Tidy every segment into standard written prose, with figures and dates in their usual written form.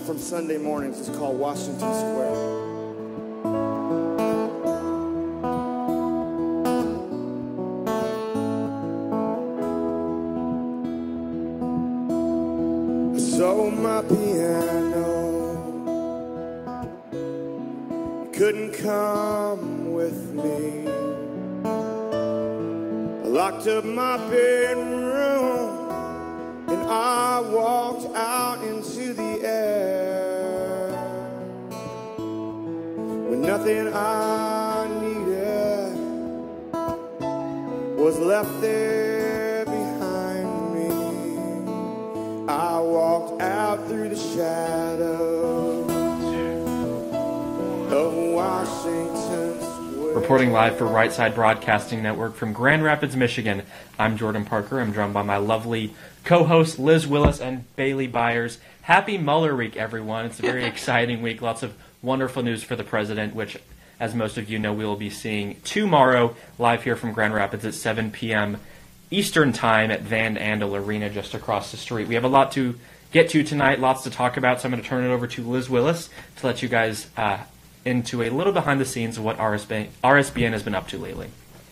from Sunday mornings is called Washington Square. So my piano couldn't come with me. I locked up my bedroom and I walked out into the air when nothing I needed was left there behind me. I walked out through the shadows of Washington Square. Reporting live for Right Side Broadcasting Network from Grand Rapids, Michigan, I'm Jordan Parker. I'm joined by my lovely co-hosts Liz Willis and Bailee Byers. Happy Mueller week, everyone. It's a very exciting week. Lots of wonderful news for the president, which, as most of you know, we will be seeing tomorrow live here from Grand Rapids at 7 p.m. Eastern Time at Van Andel Arena just across the street. We have a lot to get to tonight, lots to talk about, so I'm going to turn it over to Liz Willis to let you guys into a little behind the scenes of what RSBN has been up to lately.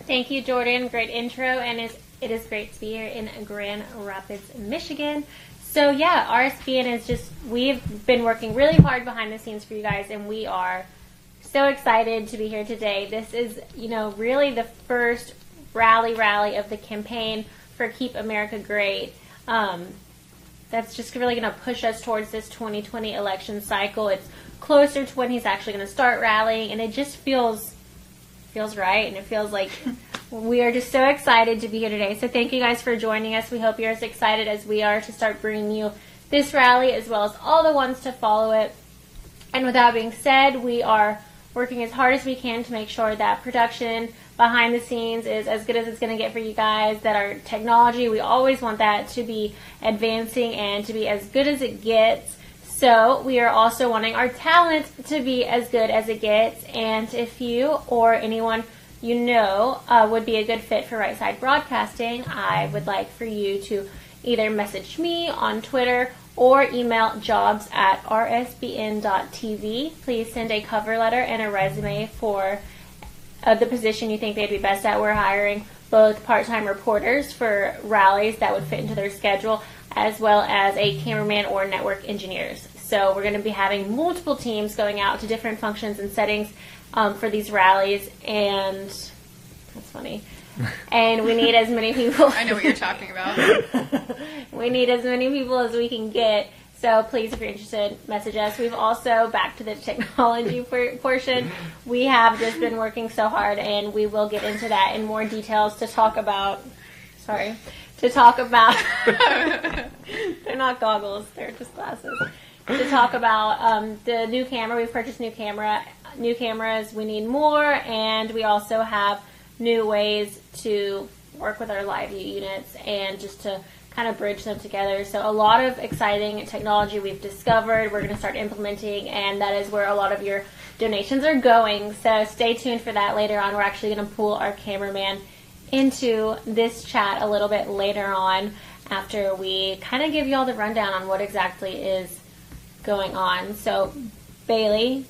Thank you, Jordan. Great intro, and it is great to be here in Grand Rapids, Michigan. So yeah, RSBN is we've been working really hard behind the scenes for you guys, and we are so excited to be here today. This is, really the first rally of the campaign for Keep America Great. That's just really going to push us towards this 2020 election cycle. It's closer to when he's actually going to start rallying, and it just feels right, and it feels like we are just so excited to be here today. So thank you guys for joining us. We hope you're as excited as we are to start bringing you this rally as well as all the ones to follow it. And with that being said, we are working as hard as we can to make sure that production behind the scenes is as good as it's going to get for you guys, that our technology, we always want that to be advancing and to be as good as it gets. So we are also wanting our talent to be as good as it gets. And if you or anyone you know would be a good fit for Right Side Broadcasting, I would like for you to either message me on Twitter or email jobs@rsbn.tv. Please send a cover letter and a resume for the position you think they'd be best at. We're hiring both part-time reporters for rallies that would fit into their schedule, as well as a cameraman or network engineers. So we're going to be having multiple teams going out to different functions and settings for these rallies, and that's funny. And we need as many people. I know what you're talking about. We need as many people as we can get. So please, if you're interested, message us. We've also, back to the technology portion, we have just been working so hard, and we will get into that in more details to talk about, they're not goggles, they're just glasses. To talk about the new camera. We've purchased new cameras. We need more, and we also have new ways to work with our live view units and just to kind of bridge them together. So a lot of exciting technology we've discovered, we're going to start implementing, and that is where a lot of your donations are going. So stay tuned for that later on. We're actually going to pull our cameraman into this chat a little bit later on after we kind of give you all the rundown on what exactly is going on. So Bailee,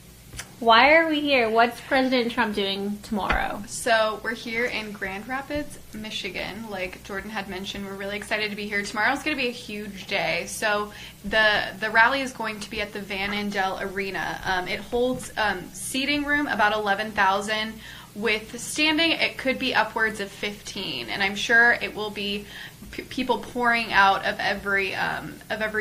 why are we here? What's President Trump doing tomorrow? So we're here in Grand Rapids, Michigan. Like Jordan had mentioned, we're really excited to be here. Tomorrow's going to be a huge day. So the rally is going to be at the Van Andel Arena. It holds seating room, about 11,000. With standing, it could be upwards of 15. And I'm sure it will be people pouring out of every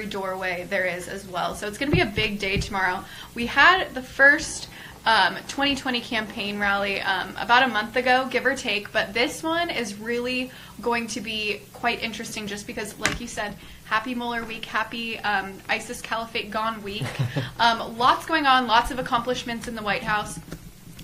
doorway there is as well. So it's going to be a big day tomorrow. We had the first 2020 campaign rally about a month ago, give or take, but this one is really going to be quite interesting just because, like you said, happy Mueller week, happy ISIS Caliphate gone week. Lots going on, lots of accomplishments in the White House.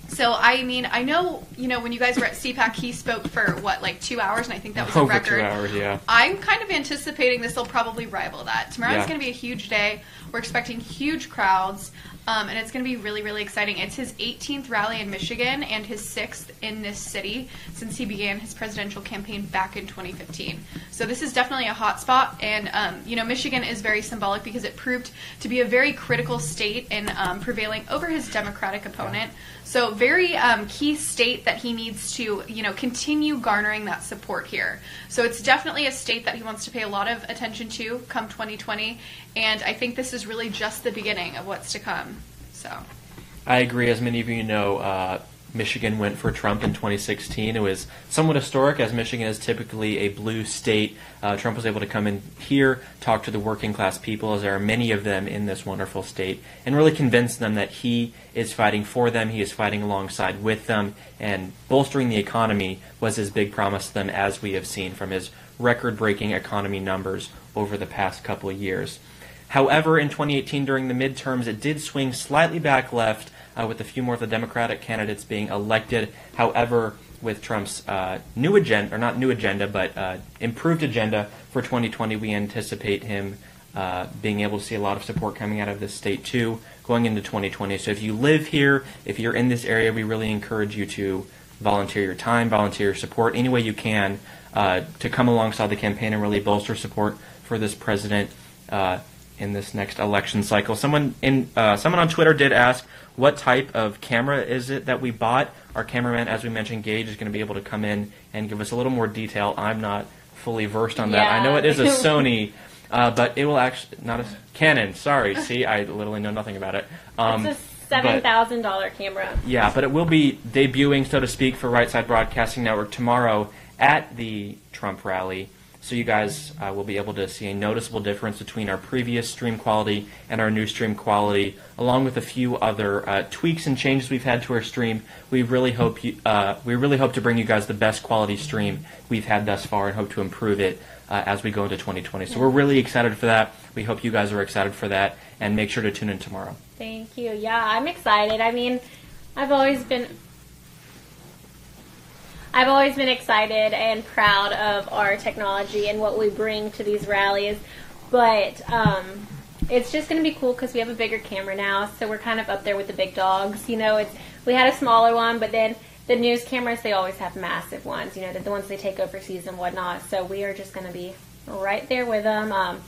So, I mean, I know, when you guys were at CPAC, he spoke for, 2 hours, and I think that was a record. Over 2 hours, yeah. I'm kind of anticipating this will probably rival that. Tomorrow's Yeah. going to be a huge day. We're expecting huge crowds. and it's going to be really, really exciting. It's his 18th rally in Michigan and his 6th in this city since he began his presidential campaign back in 2015. So this is definitely a hot spot, and Michigan is very symbolic because it proved to be a very critical state in prevailing over his Democratic opponent. So very key state that he needs to, continue garnering that support here. So it's definitely a state that he wants to pay a lot of attention to come 2020, and I think this is really just the beginning of what's to come. So I agree. As many of you know, Michigan went for Trump in 2016. It was somewhat historic, as Michigan is typically a blue state. Trump was able to come in here, talk to the working class people, as there are many of them in this wonderful state, and really convince them that he is fighting for them, he is fighting alongside with them, and bolstering the economy was his big promise to them, as we have seen from his record-breaking economy numbers over the past couple of years. However, in 2018, during the midterms, it did swing slightly back left, with a few more of the Democratic candidates being elected. However, with Trump's improved agenda for 2020, we anticipate him being able to see a lot of support coming out of this state, too, going into 2020. So if you live here, if you're in this area, we really encourage you to volunteer your time, volunteer your support, any way you can, to come alongside the campaign and really bolster support for this president in this next election cycle. Someone on Twitter did ask, what type of camera is it that we bought? Our cameraman, as we mentioned, Gage, is going to be able to come in and give us a little more detail. I'm not fully versed on that. Yeah. I know it is a Sony, but it will actually, not a Canon, sorry. See, I literally know nothing about it. It's a $7,000 camera. Yeah, but it will be debuting, so to speak, for Right Side Broadcasting Network tomorrow at the Trump rally. So you guys will be able to see a noticeable difference between our previous stream quality and our new stream quality, along with a few other tweaks and changes we've had to our stream. We really hope to bring you guys the best quality stream we've had thus far, and hope to improve it as we go into 2020. So we're really excited for that. We hope you guys are excited for that, and make sure to tune in tomorrow. Thank you. Yeah, I'm excited. I mean, I've always been excited and proud of our technology and what we bring to these rallies, but it's just going to be cool because we have a bigger camera now, so we're kind of up there with the big dogs. We had a smaller one, but then the news cameras, they always have massive ones, the ones they take overseas and whatnot, so we are just going to be right there with them,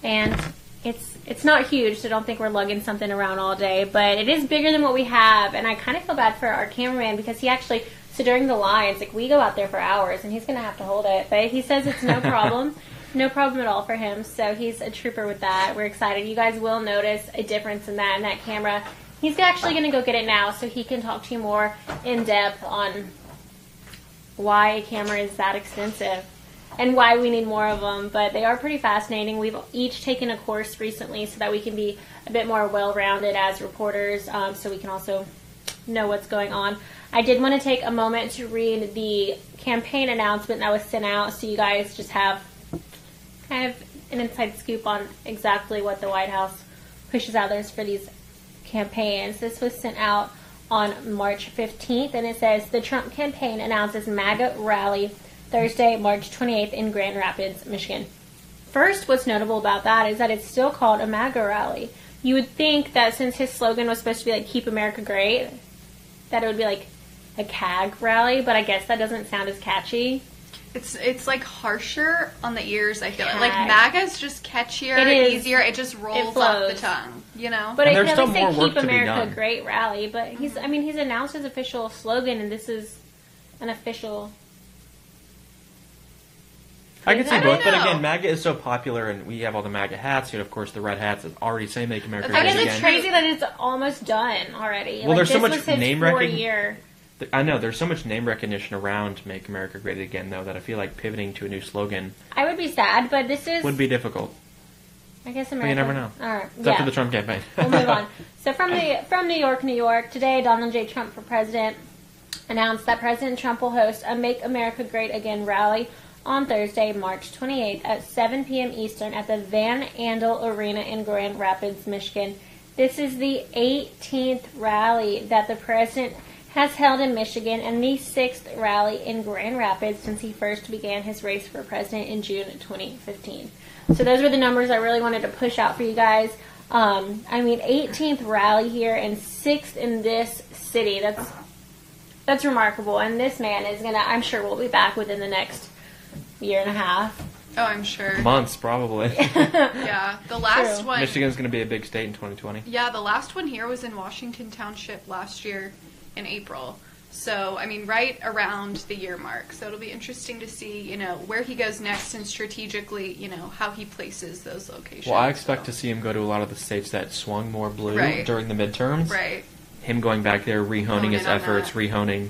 and it's not huge, so don't think we're lugging something around all day, but it is bigger than what we have, and I kind of feel bad for our cameraman because he actually... So during the lines, we go out there for hours, and he's going to have to hold it. But he says it's no problem. No problem at all for him. So he's a trooper with that. We're excited. You guys will notice a difference in that camera. He's actually going to go get it now so he can talk to you more in depth on why a camera is that expensive and why we need more of them. But they are pretty fascinating. We've each taken a course recently so that we can be a bit more well-rounded as reporters, so we can also know what's going on. I did want to take a moment to read the campaign announcement that was sent out so you guys just have kind of an inside scoop on exactly what the White House pushes out there for these campaigns. This was sent out on March 15th, and it says, the Trump campaign announces MAGA rally Thursday, March 28th in Grand Rapids, Michigan. First, what's notable about that is that it's still called a MAGA rally. You would think that since his slogan was supposed to be Keep America Great, that it would be a CAG rally, but I guess that doesn't sound as catchy. It's harsher on the ears, I feel CAG. like MAGA's just catchier, easier, it just rolls off the tongue, But and I there's feel still say more work Keep to be America done. Great rally, but he's announced his official slogan, and this is an official... I can see I both, don't but know. again, MAGA is so popular, and we have all the MAGA hats. Of course, the red hats that already say "Make America I Great guess Again." it's crazy that it's almost done already. Well, there's so this much was his name 4-year. I know there's so much name recognition around "Make America Great Again," though, that I feel like pivoting to a new slogan I would be sad, but this is... would be difficult. I guess But America... you never know. All right, It's up to the Trump campaign. We'll move on. So from New York, New York, today Donald J. Trump for president announced that President Trump will host a Make America Great Again rally on Thursday, March 28th at 7 p.m. Eastern at the Van Andel Arena in Grand Rapids, Michigan. This is the 18th rally that the president has held in Michigan and the 6th rally in Grand Rapids since he first began his race for president in June 2015. So those were the numbers I really wanted to push out for you guys. I mean, 18th rally here and 6th in this city. That's remarkable. And this man is gonna, I'm sure we'll be back within the next year and a half. Oh, I'm sure. Months, probably. Yeah, the last True. one. Michigan's going to be a big state in 2020. Yeah, the last one here was in Washington Township last year in April. So, I mean, right around the year mark. So it'll be interesting to see, you know, where he goes next and strategically, you know, how he places those locations. Well, I expect to see him go to a lot of the states that swung more blue Right. during the midterms. Right. Him going back there, rehoning Hone his in on efforts, that. rehoning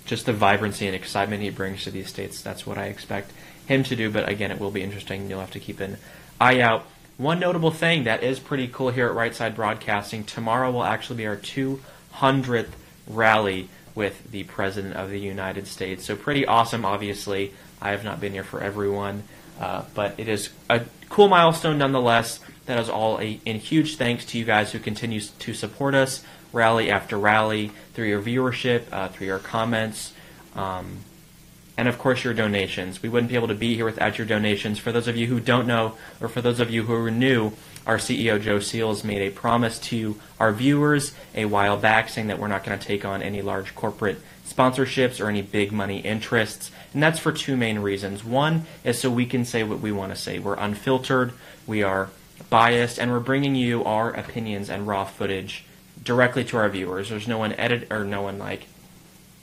just the vibrancy and excitement he brings to these states. That's what I expect him to do. But again, it will be interesting. You'll have to keep an eye out. One notable thing that is pretty cool here at Right Side Broadcasting, tomorrow will actually be our 200th rally with the President of the United States. So pretty awesome, obviously. I have not been here for everyone, but it is a cool milestone nonetheless. That is all a huge thanks to you guys who continue to support us rally after rally through your viewership, through your comments, and of course your donations. We wouldn't be able to be here without your donations. For those of you who don't know, or for those of you who are new, our CEO Joe Seals made a promise to our viewers a while back saying that we're not going to take on any large corporate sponsorships or any big money interests, and that's for two main reasons. One is so we can say what we want to say. We're unfiltered, we are biased, and we're bringing you our opinions and raw footage directly to our viewers. There's no one like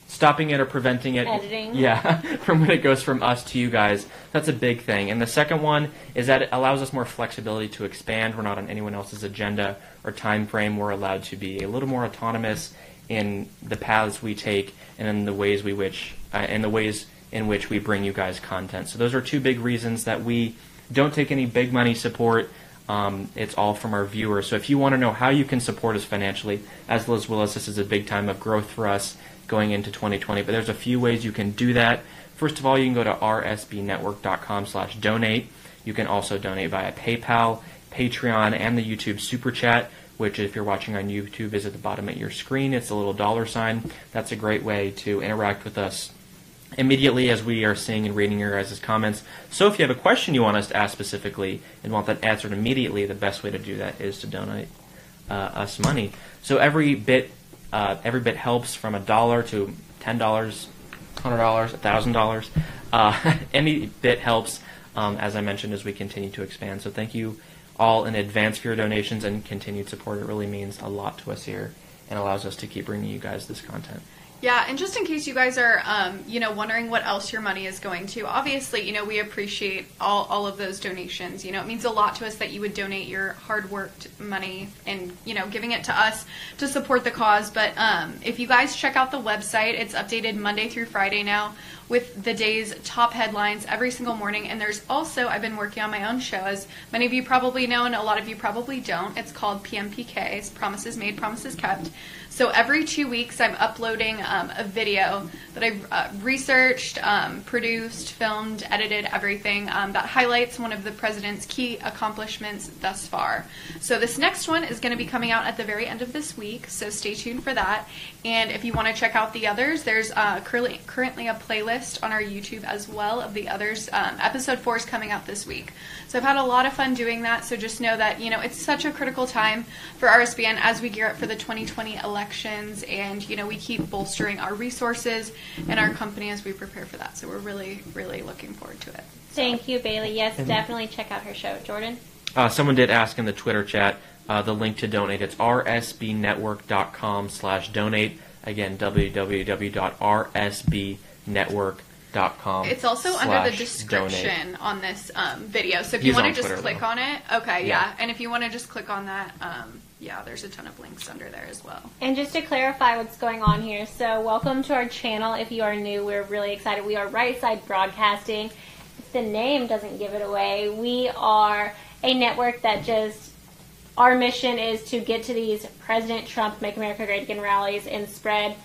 stopping it or preventing it. Editing. Yeah, from when it goes from us to you guys. That's a big thing. And the second one is that it allows us more flexibility to expand. We're not on anyone else's agenda or time frame. We're allowed to be a little more autonomous in the paths we take and in the ways in which we bring you guys content. So those are two big reasons that we don't take any big money support. It's all from our viewers. So if you want to know how you can support us financially, as Liz Willis, this is a big time of growth for us going into 2020. But there's a few ways you can do that. First of all, you can go to rsbnetwork.com/donate. You can also donate via PayPal, Patreon, and the YouTube Super Chat, which if you're watching on YouTube is at the bottom of your screen. It's a little $sign. That's a great way to interact with us immediately as we are seeing and reading your guys' comments. So if you have a question you want us to ask specifically and want that answered immediately, the best way to do that is to donate us money. So every bit helps, from $1 to $10, $100, $1,000. Any bit helps, as I mentioned, as we continue to expand. So thank you all in advance for your donations and continued support. It really means a lot to us here and allows us to keep bringing you guys this content. Yeah, and just in case you guys are, wondering what else your money is going to, obviously, we appreciate all of those donations. It means a lot to us that you would donate your hard-worked money and, giving it to us to support the cause. But if you guys check out the website, it's updated Monday through Friday now with the day's top headlines every single morning. And there's also, I've been working on my own show, as many of you probably know and a lot of you probably don't. It's called PMPK. It's Promises Made, Promises Kept. So every 2 weeks I'm uploading a video that I've researched, produced, filmed, edited, everything that highlights one of the president's key accomplishments thus far. So this next one is going to be coming out at the very end of this week, so stay tuned for that. And if you want to check out the others, there's currently a playlist on our YouTube as well of the others. Episode 4 is coming out this week. So I've had a lot of fun doing that, so just know that, it's such a critical time for RSBN as we gear up for the 2020 elections, and, we keep bolstering our resources and our company as we prepare for that. So we're really, really looking forward to it. Thank you, Bailee. Yes, definitely check out her show. Jordan? Someone did ask in the Twitter chat the link to donate. It's rsbnetwork.com/donate. Again, www.rsbnetwork.com. It's also under the description on this video. So if you want to just click on it, okay, yeah. And if you want to just click on that, there's a ton of links under there as well. And just to clarify what's going on here, so welcome to our channel. If you are new, we're really excited. We are Right Side Broadcasting. If the name doesn't give it away, we are a network that our mission is to get to these President Trump Make America Great Again rallies and spread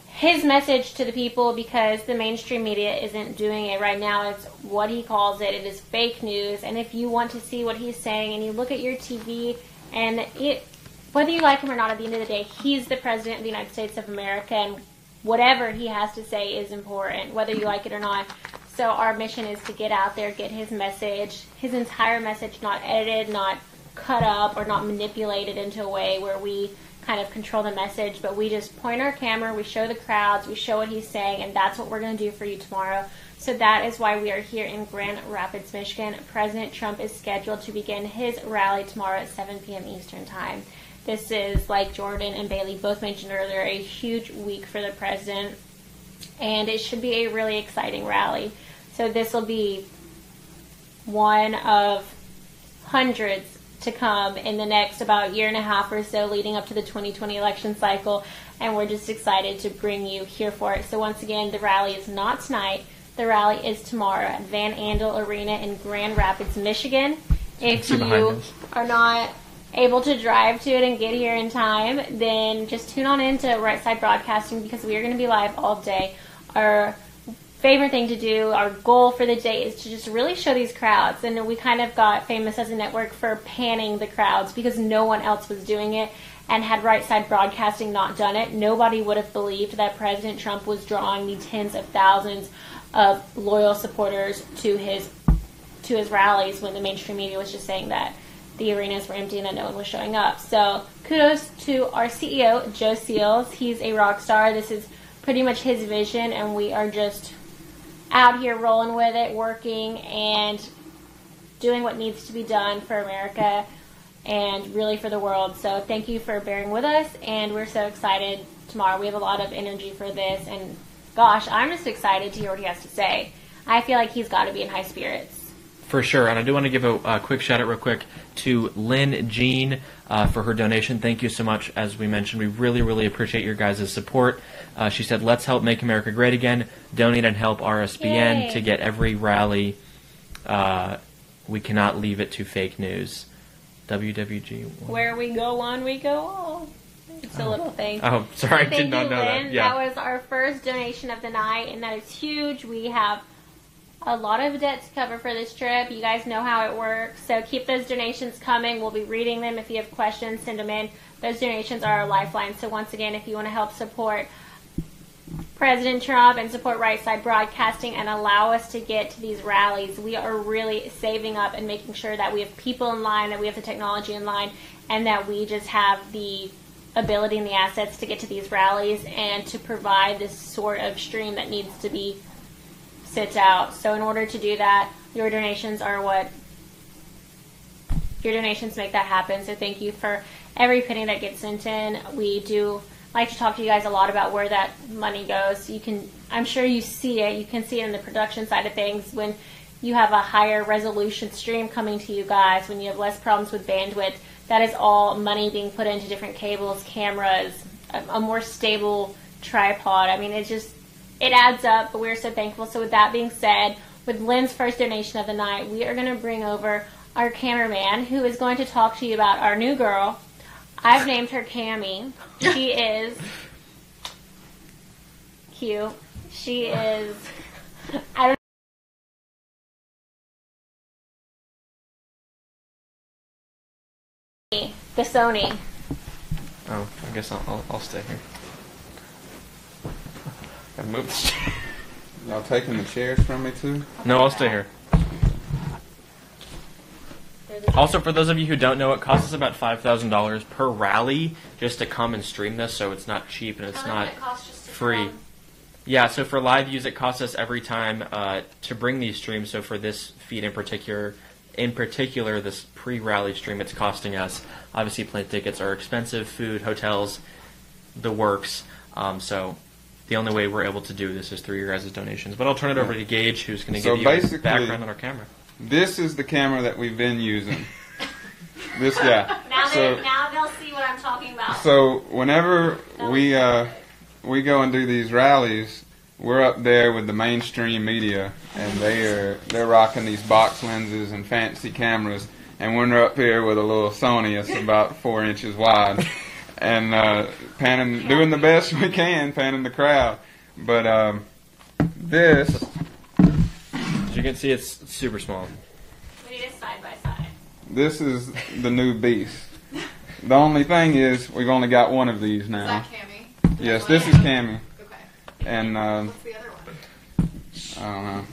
his message to the people, because the mainstream media isn't doing it right now. It's what he calls it. It is fake news. And if you want to see what he's saying and you look at your TV, and whether you like him or not, at the end of the day, he's the President of the United States of America, and whatever he has to say is important, whether you like it or not. So our mission is to get out there, get his message, his entire message, not edited, not cut up, or not manipulated into a way where we kind of control the message, but we just point our camera, we show the crowds, we show what he's saying, and that's what we're going to do for you tomorrow. So that is why we are here in Grand Rapids, Michigan. President Trump is scheduled to begin his rally tomorrow at 7 p.m. Eastern Time. This is, like Jordan and Bailee both mentioned earlier, a huge week for the president, and it should be a really exciting rally. So this will be one of hundreds to come in the next about year and a half or so leading up to the 2020 election cycle, and we're just excited to bring you here for it. So once again, the rally is not tonight. The rally is tomorrow at Van Andel Arena in Grand Rapids, Michigan. If you are not able to drive to it and get here in time, then just tune on into Right Side Broadcasting, because we are going to be live all day. Our favorite thing to do, our goal for the day, is to just really show these crowds. And we kind of got famous as a network for panning the crowds because no one else was doing it. And had Right Side Broadcasting not done it, nobody would have believed that President Trump was drawing the tens of thousands of loyal supporters to his rallies when the mainstream media was just saying that the arenas were empty and that no one was showing up. So kudos to our CEO, Joe Seals. He's a rock star. This is pretty much his vision, and we are just out here rolling with it, working and doing what needs to be done for America and really for the world. So thank you for bearing with us, and we're so excited tomorrow. We have a lot of energy for this, and gosh, I'm just excited to hear what he has to say. I feel like he's got to be in high spirits. For sure, and I do want to give a quick shout out real quick to Lynn Jean for her donation. Thank you so much. As we mentioned, we really, really appreciate your guys' support. She said, let's help make America great again. Donate and help RSBN Yay. to get every rally. We cannot leave it to fake news. WWG. Where we go on, we go all. It's a little thing. Oh, sorry, I did not know Lynn. that. Yeah. That was our first donation of the night, and that is huge. We have a lot of debt to cover for this trip. You guys know how it works. So keep those donations coming. We'll be reading them. If you have questions, send them in. Those donations are our lifeline. So once again, if you want to help support President Trump and support Right Side Broadcasting and allow us to get to these rallies, we are really saving up and making sure that we have people in line, that we have the technology in line, and that we just have the ability and the assets to get to these rallies and to provide this sort of stream that needs to be sent out. So in order to do that, your donations make that happen. So thank you for every penny that gets sent in. We do like to talk to you guys a lot about where that money goes. I'm sure you see it. You can see it in the production side of things when you have a higher resolution stream coming to you guys, when you have less problems with bandwidth. That is all money being put into different cables, cameras, a more stable tripod. I mean, it adds up, but we're so thankful. So with that being said, with Lynn's first donation of the night, we are going to bring over our cameraman, who is going to talk to you about our new girl. I've named her Cammy. She is cute. She is, I don't know, the Sony. Oh, I guess I'll stay here. Gotta move the chair. Y'all taking the chairs from me too? No, I'll stay here. Also, for those of you who don't know, it costs us about $5,000 per rally just to come and stream this, so it's not cheap and it's not free. Yeah, so for live views, it costs us every time to bring these streams. So for this feed in particular, this pre-rally stream, it's costing us. Obviously, plane tickets are expensive, food, hotels, the works. So the only way we're able to do this is through your guys' donations. But I'll turn it over to Gage, who's going to give you a background on our camera. This is the camera that we've been using. This guy. Now they'll see what I'm talking about. So whenever we go and do these rallies, we're up there with the mainstream media, and they're rocking these box lenses and fancy cameras, and we're up here with a little Sony that's about 4 inches wide, and doing the best we can, panning the crowd. But this. As you can see, it's super small. We need it side by side. This is the new beast. The only thing is, we've only got one of these now. Is that Cammy? Yes, this is Cammy. Okay. And What's the other one? I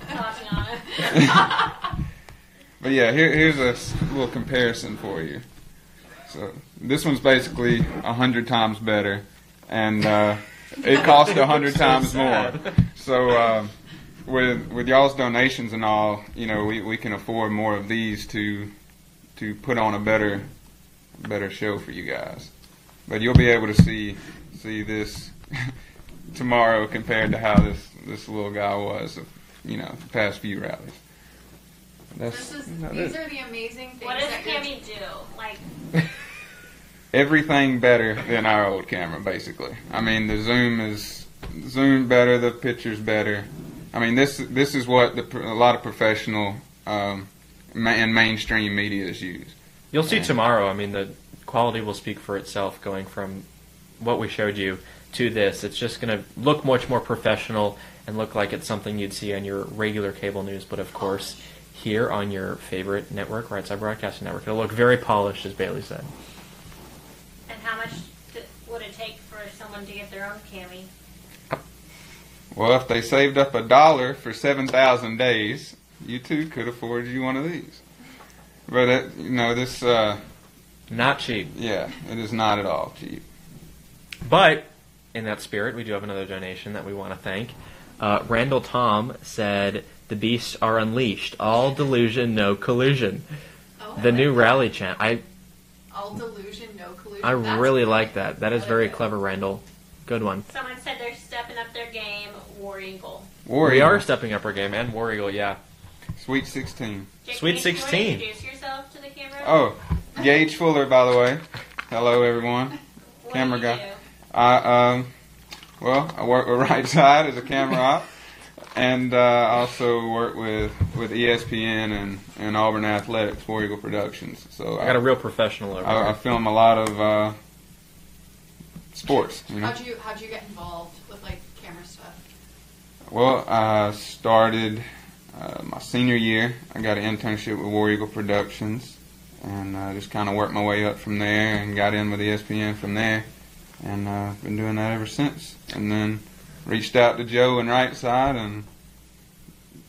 Tatiana. don't know. But yeah, here's a little comparison for you. So this one's basically 100 times better, and it costs 100 times more. So with y'all's donations and all, you know, we can afford more of these to put on a better show for you guys. But you'll be able to see this tomorrow compared to how this little guy was, you know, the past few rallies. These are the amazing things. What does that Cammy do? Like, everything better than our old camera, basically. I mean, the zoom better, the picture's better. I mean, this is what a lot of professional and mainstream medias use. You'll see tomorrow. I mean, the quality will speak for itself going from what we showed you to this. It's just going to look much more professional and look like it's something you'd see on your regular cable news, but of course, here on your favorite network, Right Side Broadcasting Network, it'll look very polished, as Bailee said. and how much would it take for someone to get their own Cammy? Well, if they saved up $1 for 7,000 days, you too could afford you one of these. But you know, this Not cheap. yeah, it is not at all cheap. But in that spirit, we do have another donation that we want to thank. Randall Tom said, "The beasts are unleashed. All delusion, no collusion." The new rally chant. All delusion, no collusion. I That's really good. like that. That is I very like it. clever, Randall. Good one. Someone said they're stepping up their game. War Eagle. War We Eagle. are stepping up our game, and War Eagle, yeah. Sweet 16. Jake, Sweet can you 16. Introduce yourself to the camera. Oh, Gage Fuller, by the way. Hello, everyone. What Camera do you guy. do? I work with Right Side as a camera op, and also work with ESPN and Auburn Athletics, War Eagle Productions. So I got a real professional over I here. film a lot of sports. You know. How'd you get involved with like camera stuff? Well, I started my senior year. I got an internship with War Eagle Productions, and just kind of worked my way up from there, and got in with ESPN from there, and been doing that ever since. And then reached out to Joe and Right Side, and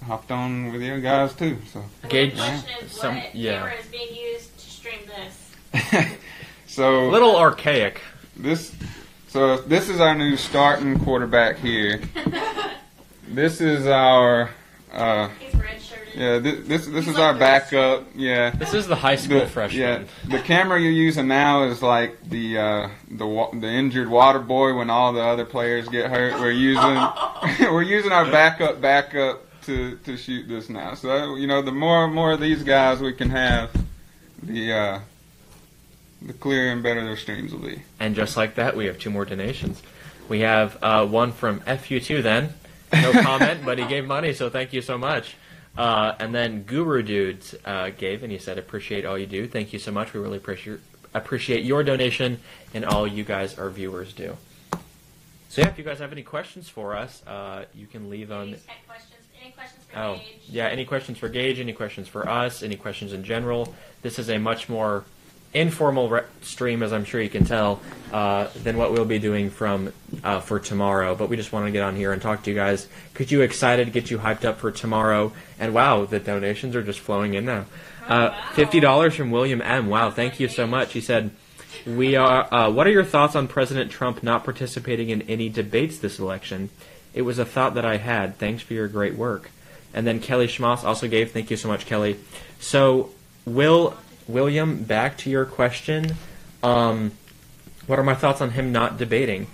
hopped on with you guys too. So, Gage, The question is, some- what yeah. camera is being used to stream this? so A little archaic. this is our new starting quarterback here. This is our He's redshirted. yeah. This is He's our like backup. Yeah. This is the high school Yeah, freshman. the camera you're using now is like the injured water boy when all the other players get hurt. We're using our backup to shoot this now. So you know, the more and more of these guys we can have, the clearer and better their streams will be. And just like that, we have 2 more donations. We have one from FU2 then. No comment, but he gave money, so thank you so much. And then Guru Dudes gave, and he said, "Appreciate all you do. Thank you so much. We really appreciate your donation and all you guys, our viewers, do." So yeah, if you guys have any questions for us, you can leave on. Any questions for Oh, Gage? yeah, any questions for Gage, any questions for us, any questions in general. This is a much more informal stream, as I'm sure you can tell, than what we'll be doing for tomorrow. But we just want to get on here and talk to you guys, get you excited, get you hyped up for tomorrow. And wow, the donations are just flowing in now. $50 from William M. Wow, thank you so much. He said, "We are. What are your thoughts on President Trump not participating in any debates this election? It was a thought that I had. Thanks for your great work." And then Kelly Schmoss also gave. Thank you so much, Kelly. So, William, back to your question. What are my thoughts on him not debating?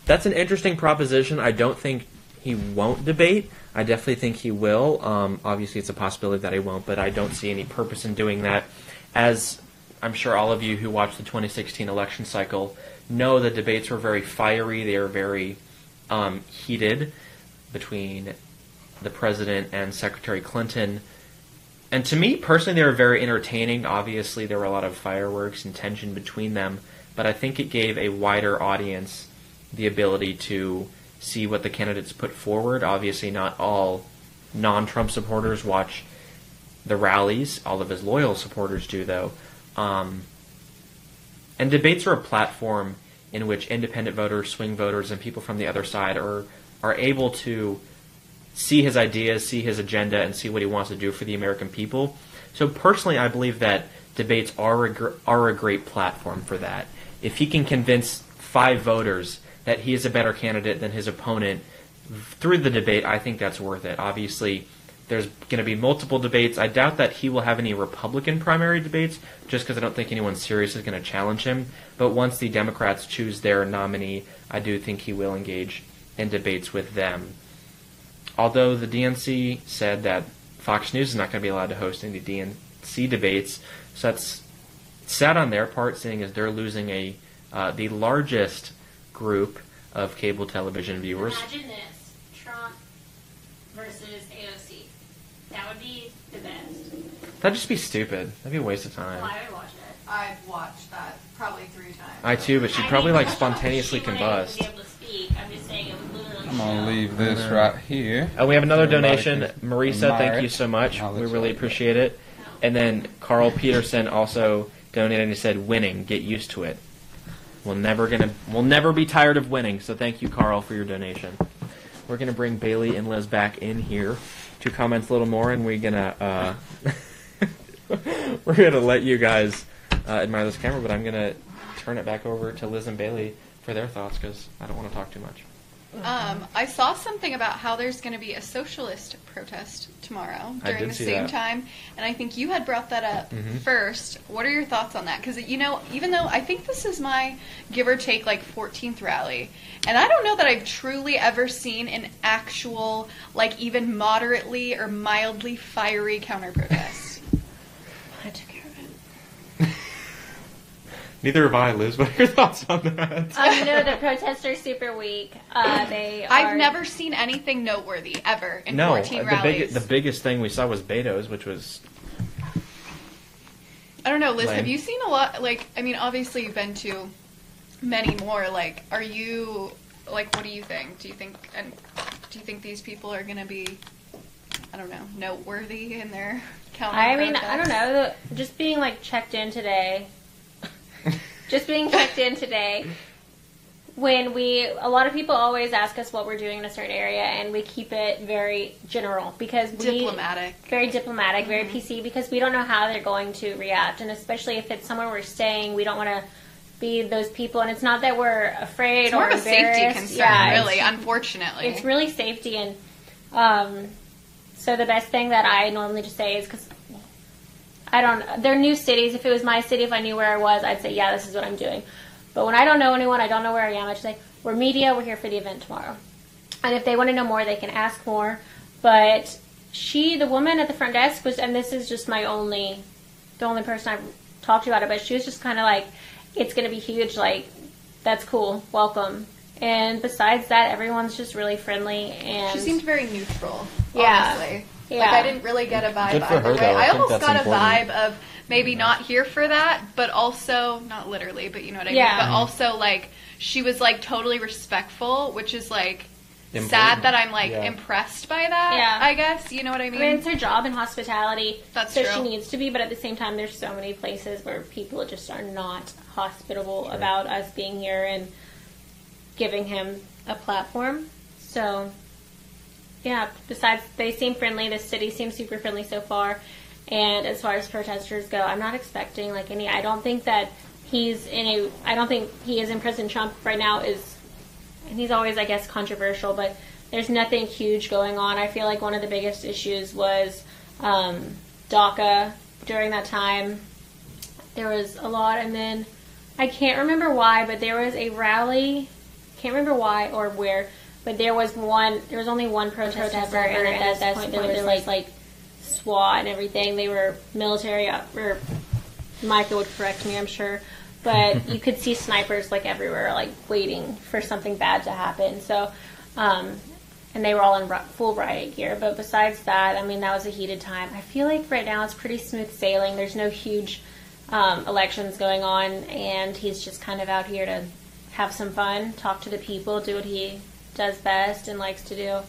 That's an interesting proposition. I don't think he won't debate. I definitely think he will. Obviously, it's a possibility that he won't, but I don't see any purpose in doing that. As I'm sure all of you who watched the 2016 election cycle know, the debates were very fiery. They were very heated between the president and Secretary Clinton. And to me, personally, they were very entertaining. Obviously, there were a lot of fireworks and tension between them, but I think it gave a wider audience the ability to see what the candidates put forward. Obviously, not all non-Trump supporters watch the rallies. All of his loyal supporters do, though. And debates are a platform in which independent voters, swing voters, and people from the other side are able to see his ideas, see his agenda, and see what he wants to do for the American people. So personally, I believe that debates are a great platform for that. If he can convince 5 voters that he is a better candidate than his opponent through the debate, I think that's worth it. Obviously, there's going to be multiple debates. I doubt that he will have any Republican primary debates, just because I don't think anyone serious is going to challenge him. But once the Democrats choose their nominee, I do think he will engage in debates with them. Although the DNC said that Fox News is not going to be allowed to host any DNC debates, so that's sad on their part, seeing as they're losing the largest group of cable television viewers. Imagine this: Trump versus AOC. That would be the best. That'd just be stupid. That'd be a waste of time. Well, I would watch it. I'd watch that probably 3 times. I too, but she'd probably spontaneously combust. She wouldn't be able to speak. I'm just saying it would literally. I'm gonna leave this right here. And we have another Everybody donation. can Marisa, admire thank you it. so much. I'll let We you really like it. appreciate it. And then Carl Peterson also donated and he said, "Winning, get used to it. We'll never be tired of winning." So thank you, Carl, for your donation. We're gonna bring Bailee and Liz back in here to comment a little more, and we're gonna let you guys admire this camera. But I'm gonna turn it back over to Liz and Bailee for their thoughts because I don't want to talk too much. I saw something about how there's going to be a socialist protest tomorrow I during did the see same that. time, and I think you had brought that up first. What are your thoughts on that? Because, even though I think this is my give or take 14th rally, and I don't know that I've truly ever seen an actual, even moderately or mildly fiery counter protest. I took care of it. Neither have I, Liz. What are your thoughts on that? The protests are super weak. I've never seen anything noteworthy ever in 14 rallies. The biggest thing we saw was Beto's, which was... I don't know, Liz, lame. have you seen a lot, obviously you've been to many more, are you, what do you think? Do you think these people are going to be, I don't know, noteworthy in their counter protests? I don't know, just being, checked in today... Just being checked in today, a lot of people always ask us what we're doing in a certain area, and we keep it very general because very diplomatic, very PC, because we don't know how they're going to react, and especially if it's somewhere we're staying, we don't want to be those people. And it's not that we're afraid or embarrassed. It's more of a safety concern, really, unfortunately. It's really safety, and so the best thing that I normally just say is because. They're new cities. If it was my city, if I knew where I was, I'd say, yeah, this is what I'm doing. But when I don't know anyone, I don't know where I am, I just say, we're media, we're here for the event tomorrow. And if they want to know more, they can ask more. But the woman at the front desk was, and this is just the only person I've talked to about it, but she was just kind of it's going to be huge, that's cool, welcome. And besides that, everyone's just really friendly. And she seemed very neutral, yeah. honestly. Yeah. I didn't really get a vibe Good for either her, way. though. I think almost that's got important. a vibe of maybe not here for that, but also, not literally, but you know what I mean? But also, she was, totally respectful, which is, Important. sad that I'm, Yeah. impressed by that, Yeah. I guess. You know what I mean? It's her job in hospitality. That's so true. she needs to be, but at the same time, there's so many places where people just are not hospitable about us being here and giving him a platform. So, yeah, besides, they seem friendly. The city seems super friendly so far. And as far as protesters go, I'm not expecting, any, I don't think that I don't think he is in President Trump right now and he's always, I guess, controversial, but there's nothing huge going on. I feel like one of the biggest issues was DACA during that time. There was a lot, and then I can't remember why, but there was a rally, can't remember why or where, but there was only one protest ever, and at that point there was SWAT and everything. They were military, or Micah would correct me, I'm sure, but you could see snipers everywhere, waiting for something bad to happen. So, and they were all in full riot gear. But besides that, that was a heated time. I feel like right now it's pretty smooth sailing. There's no huge elections going on, and he's just kind of out here to have some fun, talk to the people, do what he does best and likes to do.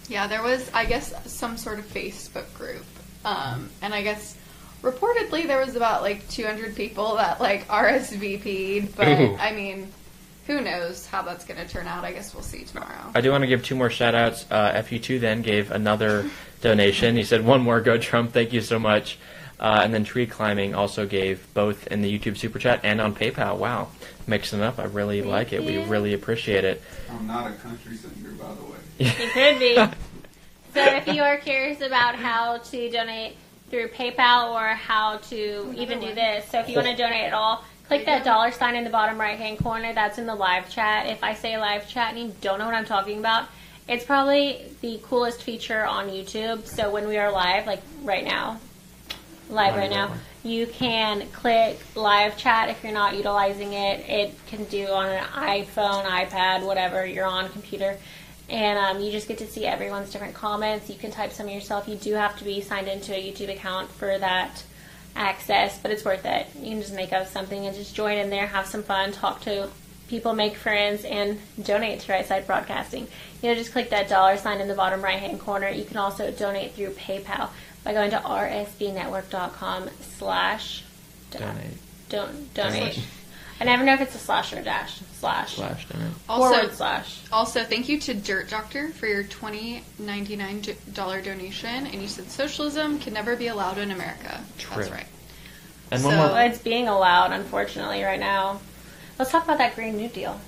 Yeah, there was, I guess, some sort of Facebook group. And I guess, reportedly, there was about, 200 people that, RSVP'd. But, Ooh. who knows how that's going to turn out. I guess we'll see tomorrow. I do want to give 2 more shout-outs. FU2 then gave another donation. He said, 1 more, go Trump, thank you so much. And then Tree Climbing also gave both in the YouTube Super Chat and on PayPal. Wow, mixing it up. I really like it. We really appreciate it. I'm not a country singer, by the way. You could be. So if you are curious about how to donate through PayPal or how to even do this, so if you want to donate at all, click that $ in the bottom right-hand corner. That's in the live chat. If I say live chat and you don't know what I'm talking about, it's probably the coolest feature on YouTube. So when we are live, like right now, you can click live chat if you're not utilizing it. It can do on an iPhone, iPad, whatever you're on, computer. And you just get to see everyone's different comments. You can type some yourself. You do have to be signed into a YouTube account for that access, but it's worth it. You can just make up something and just join in there, have some fun, talk to people, make friends, and donate to Right Side Broadcasting. Just click that $ in the bottom right-hand corner. You can also donate through PayPal by going to rsbnetwork.com/donate. I never know if it's a slash or a dash. Slash donate. Also, thank you to Dirt Doctor for your $20.99 donation. And you said socialism can never be allowed in America. True. That's right. And one more. It's being allowed, unfortunately, right now. Let's talk about that Green New Deal.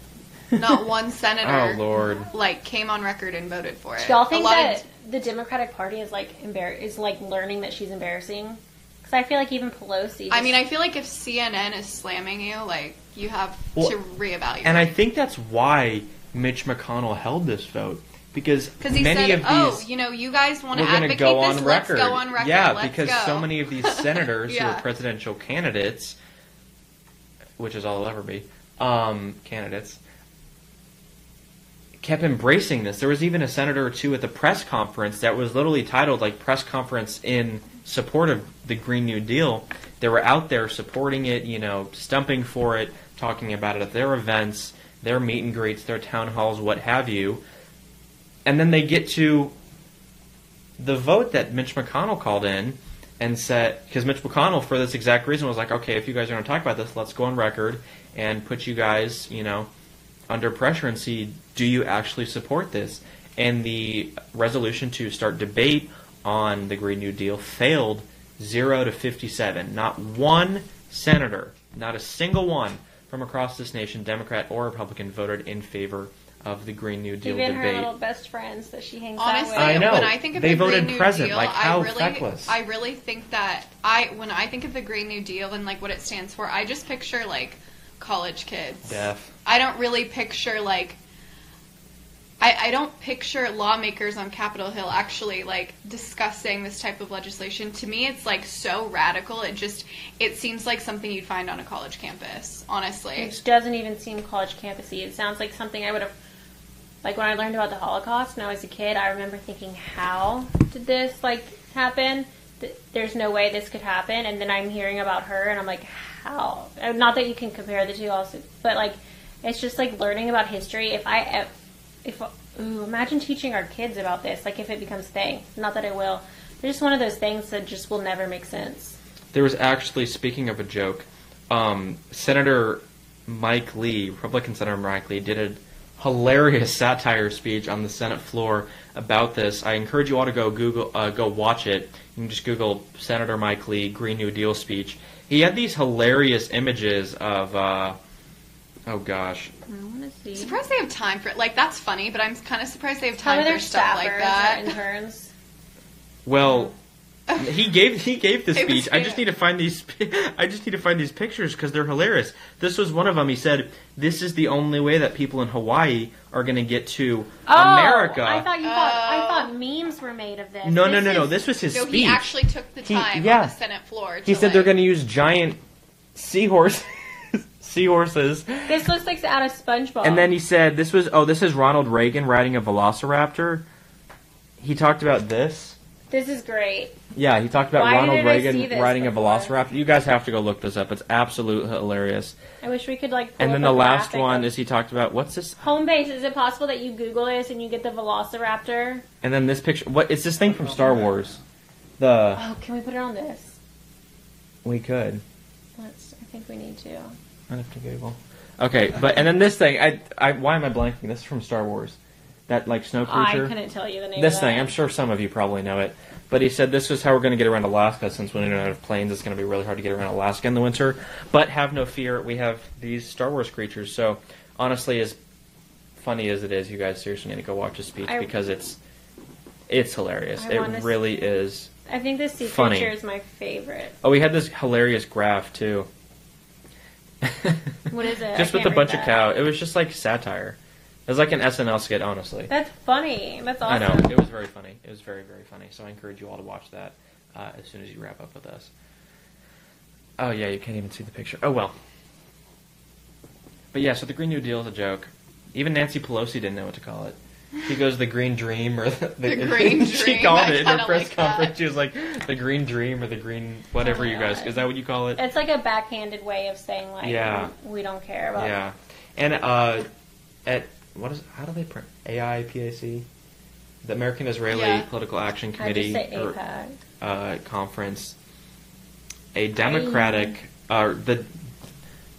Not one senator Oh, Lord. came on record and voted for it. Do y'all think that the Democratic Party is learning that she's embarrassing? Because I feel like even Pelosi. I feel like if CNN is slamming you, you have to reevaluate. And I think that's why Mitch McConnell held this vote. Because he many said, of these, you guys want to we're going advocate to go this, on let's record. go on record. Yeah, let's because go. so many of these senators who Yeah. are presidential candidates, which is all they'll ever be, candidates, kept embracing this. There was even a senator or two at the press conference that was literally titled press conference in support of the Green New Deal. They were out there supporting it, stumping for it, talking about it at their events, their meet and greets, their town halls, what have you. And then they get to the vote that Mitch McConnell called in and said, because Mitch McConnell, for this exact reason, was like, okay, if you guys are going to talk about this, let's go on record and put you guys, under pressure and see, do you actually support this? And the resolution to start debate on the Green New Deal failed 0 to 57. Not one senator, not a single one from across this nation, Democrat or Republican, voted in favor of the Green New Deal even debate. her little best friends that she hangs Honestly, out with. I know. when I think of They the voted Green New present. Deal, How I feckless. really think that when I think of the Green New Deal and what it stands for, I just picture college kids. Deaf. I don't really picture I don't picture lawmakers on Capitol Hill actually discussing this type of legislation. To me, it's so radical. It seems like something you'd find on a college campus. Honestly, It doesn't even seem college campusy. It sounds like something I would have, when I learned about the Holocaust when I was a kid, I remember thinking, how did this happen? There's no way this could happen. And then I'm hearing about her, and I'm like, how? Not that you can compare the two, also, but it's just learning about history. Imagine teaching our kids about this, if it becomes a thing. Not that it will. It's just one of those things that just will never make sense. There was actually, speaking of a joke, Senator Mike Lee, Republican Senator Mike Lee, did a hilarious satire speech on the Senate floor about this. I encourage you all to go watch it. You can just Google Senator Mike Lee Green New Deal speech. He had these hilarious images of, oh gosh. I want to see. surprised they have time for it. That's funny, but I'm kind of surprised they have time Probably for their stuff like staffers that. or interns. Well, he gave the It speech. was I just need to find these. I just need to find these pictures because they're hilarious. This was one of them. He said, "This is the only way that people in Hawaii are going to get to America." I thought memes were made of this. No. This was his No, speech. he actually took the time on the Senate floor. He said they're going to use giant seahorses. This looks like out of SpongeBob. And then he said, this is Ronald Reagan riding a velociraptor. He talked about this. This is great. Yeah, he talked about Why Ronald didn't I see Reagan this riding a before? velociraptor. You guys have to go look this up. It's absolutely hilarious. I wish we could pull And then up the a last graphic one of- is he talked about, what's this? Home base. Is it possible that you Google this and you get the velociraptor? And then this picture, it's this thing from Star Wars. The Oh, can we put it on this? We could. I think we need to. I'd have to Google. Okay, and then this thing, why am I blanking? This is from Star Wars. That, like, snow creature. I couldn't tell you the name This of thing, that. I'm sure some of you probably know it. But he said this is how we're going to get around Alaska, since when we don't have planes, it's going to be really hard to get around Alaska in the winter. But have no fear, we have these Star Wars creatures. So, honestly, as funny as it is, you guys seriously need to go watch his speech because it's hilarious. It really is. I think the sea funny. creature is my favorite. Oh, we had this hilarious graph, too. What is it? Just with a bunch of cow. It was just like satire. It was like an SNL skit, honestly. That's funny. That's awesome. I know. It was very funny. It was very, very funny. So I encourage you all to watch that as soon as you wrap up with us. Oh, yeah, you can't even see the picture. Oh, well. But yeah, so the Green New Deal is a joke. Even Nancy Pelosi didn't know what to call it. She goes the Green Dream or the Green Dream. She called it in her press like conference. That. She was like the Green Dream or the Green whatever you guys. Is that what you call it? It's like a backhanded way of saying like we don't care about. Yeah, and at what is how do they print AIPAC, the American Israeli Political Action Committee I just say AIPAC. Conference, a Democratic the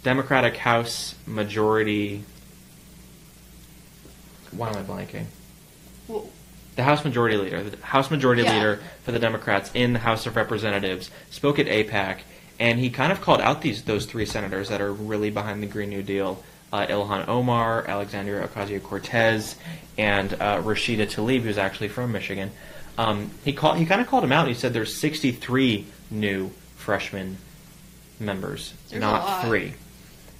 Democratic House majority. Why am I blanking? Well, the House Majority Leader for the Democrats in the House of Representatives spoke at AIPAC, and he kind of called out those three senators that are really behind the Green New Deal: Ilhan Omar, Alexandria Ocasio-Cortez, and Rashida Tlaib, who's actually from Michigan. He kind of called them out. He said there's 63 new freshman members, not 3.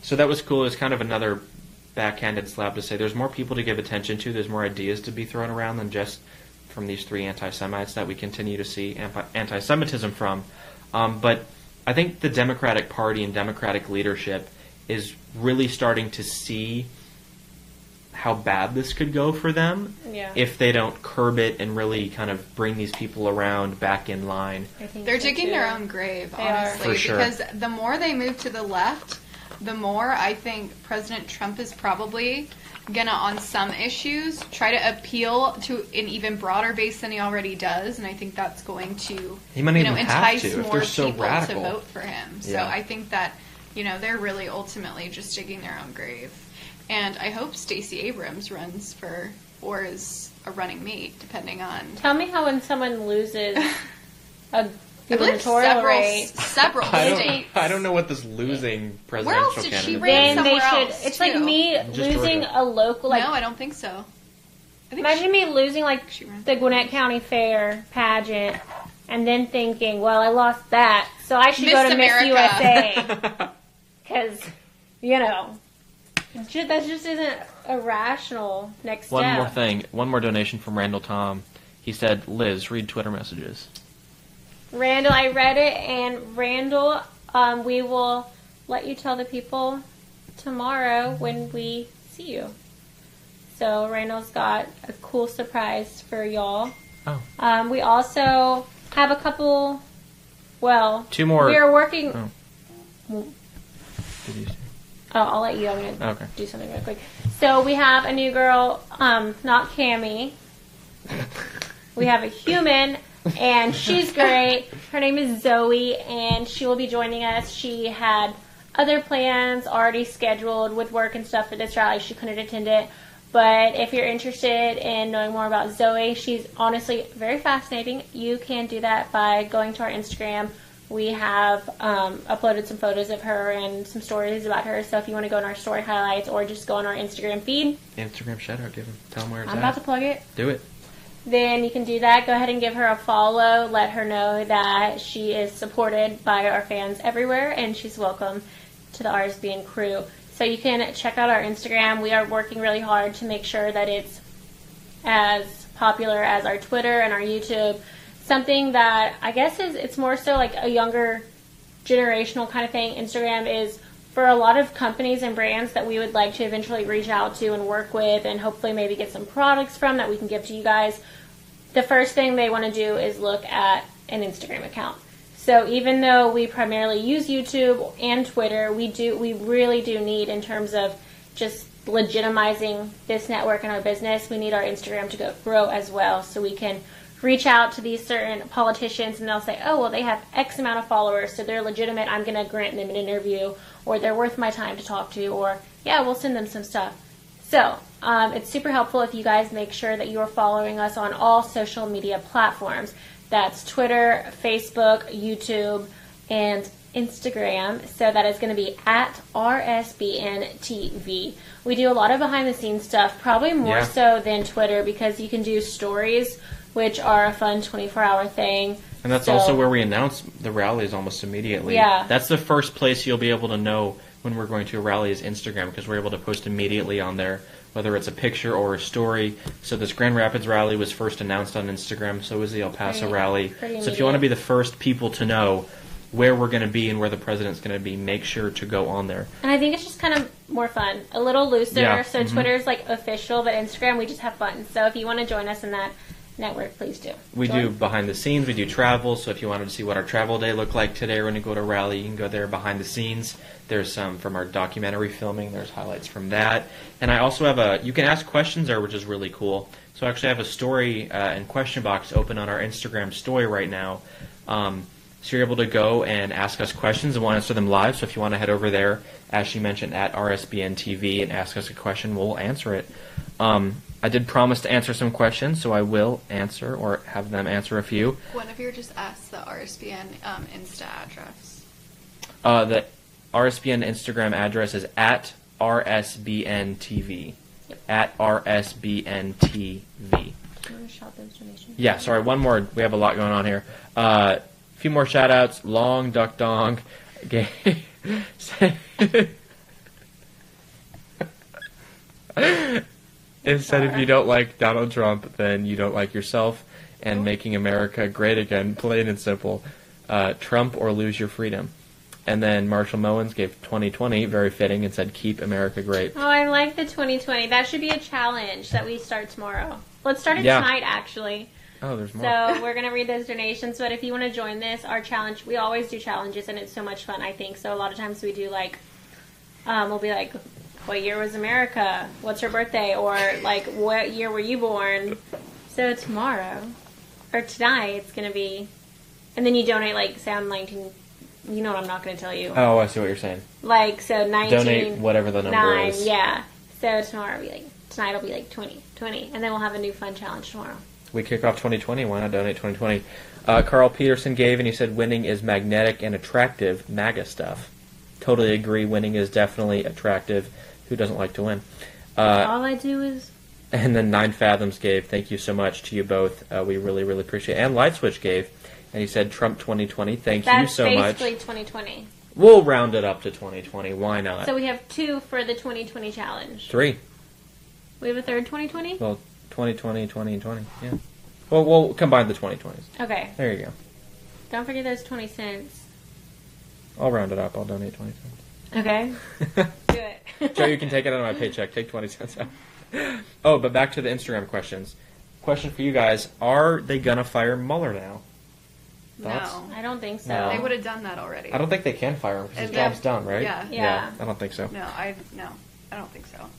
So that was cool. It was kind of another backhanded slap to say there's more people to give attention to, there's more ideas to be thrown around than just from these 3 anti-Semites that we continue to see anti-Semitism from. But I think the Democratic Party and Democratic leadership is really starting to see how bad this could go for them if they don't curb it and really kind of bring these people around back in line. They're digging their own grave, honestly, because the more they move to the left, the more I think President Trump is probably going to, on some issues, try to appeal to an even broader base than he already does, and I think that's going to entice more people to vote for him. So I think that they're really ultimately just digging their own grave. And I hope Stacey Abrams runs or is a running mate, depending on... Tell me how when someone loses a gubernatorial race... Several states. I don't know what this losing presidential Where else did candidate she run somewhere else, It's like me losing a local... no, I don't think so. Imagine me losing the Gwinnett County Fair pageant and then thinking, well, I lost that, so I should go to Miss USA. Because, that just isn't a rational next step. One more thing. One more donation from Randall Tom. He said, Liz, read Twitter messages. Randall, I read it, and Randall, we will let you tell the people tomorrow when we see you. So Randall's got a cool surprise for y'all. Oh. We also have a couple, 2 more. We are working... Oh. Did you say? Oh, I'll let you. I'm going to do something real quick. So we have a new girl, not Cammie. We have a human, and she's great. Her name is Zoe, and she will be joining us. She had other plans already scheduled with work and stuff for this rally. She couldn't attend it. But if you're interested in knowing more about Zoe, she's honestly very fascinating. You can do that by going to our Instagram. We have uploaded some photos of her and some stories about her. So if you want to go in our story highlights or just go on our Instagram feed. Instagram shout out, tell them where it's at. I'm about to plug it. Do it. Then you can do that. Go ahead and give her a follow. Let her know that she is supported by our fans everywhere and she's welcome to the RSBN crew. So you can check out our Instagram. We are working really hard to make sure that it's as popular as our Twitter and our YouTube. Something that I guess it's more so like a younger generational kind of thing. Instagram is for a lot of companies and brands that we would like to eventually reach out to and work with and hopefully maybe get some products from that we can give to you guys. The first thing they want to do is look at an Instagram account. So even though we primarily use YouTube and Twitter, we really do need, in terms of just legitimizing this network and our business, we need our Instagram to grow as well so we can reach out to these certain politicians and they'll say, oh, well, they have X amount of followers, so they're legitimate, I'm going to grant them an interview, or they're worth my time to talk to, or, yeah, we'll send them some stuff. So, it's super helpful if you guys make sure that you are following us on all social media platforms. That's Twitter, Facebook, YouTube, and Instagram. So that is going to be at RSBN TV. We do a lot of behind-the-scenes stuff, probably more so than Twitter, because you can do stories, which are a fun 24-hour thing. And that's also where we announce the rallies almost immediately. Yeah. That's the first place you'll be able to know when we're going to a rally is Instagram, because we're able to post immediately on there, whether it's a picture or a story. So this Grand Rapids rally was first announced on Instagram, so is the El Paso rally. So if you want to be the first people to know where we're going to be and where the president's going to be, make sure to go on there. And I think it's just kind of more fun, a little looser. So Twitter's like official, but Instagram we just have fun. So if you want to join us in that network, please do. We do behind the scenes, we do travel, so if you wanted to see what our travel day looked like today or when you go to a rally, you can go there behind the scenes. There's some from our documentary filming, there's highlights from that. And I also have you can ask questions there, which is really cool. So I actually have a story and question box open on our Instagram story right now. So you're able to go and ask us questions and we'll answer them live. So if you want to head over there, as she mentioned, at RSBN TV and ask us a question, we'll answer it. I did promise to answer some questions, so I will answer or have them answer a few. One of you just asked the RSBN Insta address. The RSBN Instagram address is at RSBN TV. Yep. At RSBN TV. You want to shout those donations? Yeah, sorry, one more. We have a lot going on here. A few more shout-outs. Long Duck Dong. It said if you don't like Donald Trump, then you don't like yourself and making America great again, plain and simple. Trump or lose your freedom. And then Marshall Mowens gave 2020, very fitting, and said keep America great. Oh, I like the 2020. That should be a challenge that we start tomorrow. Let's start it tonight, actually. Oh, there's more. So we're going to read those donations, but if you want to join this, our challenge, we always do challenges, and it's so much fun, I think. So a lot of times we do, like, we'll be like, what year was America? What's her birthday? Or, like, what year were you born? So tomorrow, or tonight, it's going to be, and then you donate, like, say I'm 19, you know what I'm not going to tell you. Oh, I see what you're saying. Like, so 19. Donate whatever the number is. Yeah. So tomorrow will be like, tonight will be like 20, and then we'll have a new fun challenge tomorrow. We kick off 2020. Why not donate 2020? Carl Peterson gave, and he said winning is magnetic and attractive. MAGA stuff. Totally agree. Winning is definitely attractive. Who doesn't like to win? All I do is... And then 9 Fathoms gave, thank you so much to you both. We really, really appreciate it. And Light Switch gave, and he said Trump 2020. Thank you so much. That's basically 2020. We'll round it up to 2020. Why not? So we have 2 for the 2020 challenge. 3. We have a third 2020? Well, 2020, 20, and 20. Yeah. Well, we'll combine the 2020s. Okay. There you go. Don't forget those 20 cents. I'll round it up. I'll donate 20 cents. Okay. Do it. Joe, you can take it out of my paycheck. Take 20 cents out. Oh, but back to the Instagram questions. Question for you guys. Are they going to fire Mueller now? Thoughts? No. I don't think so. No. They would have done that already. I don't think they can fire him because his Yeah. job's done, right? Yeah. I don't think so. No, I don't think so.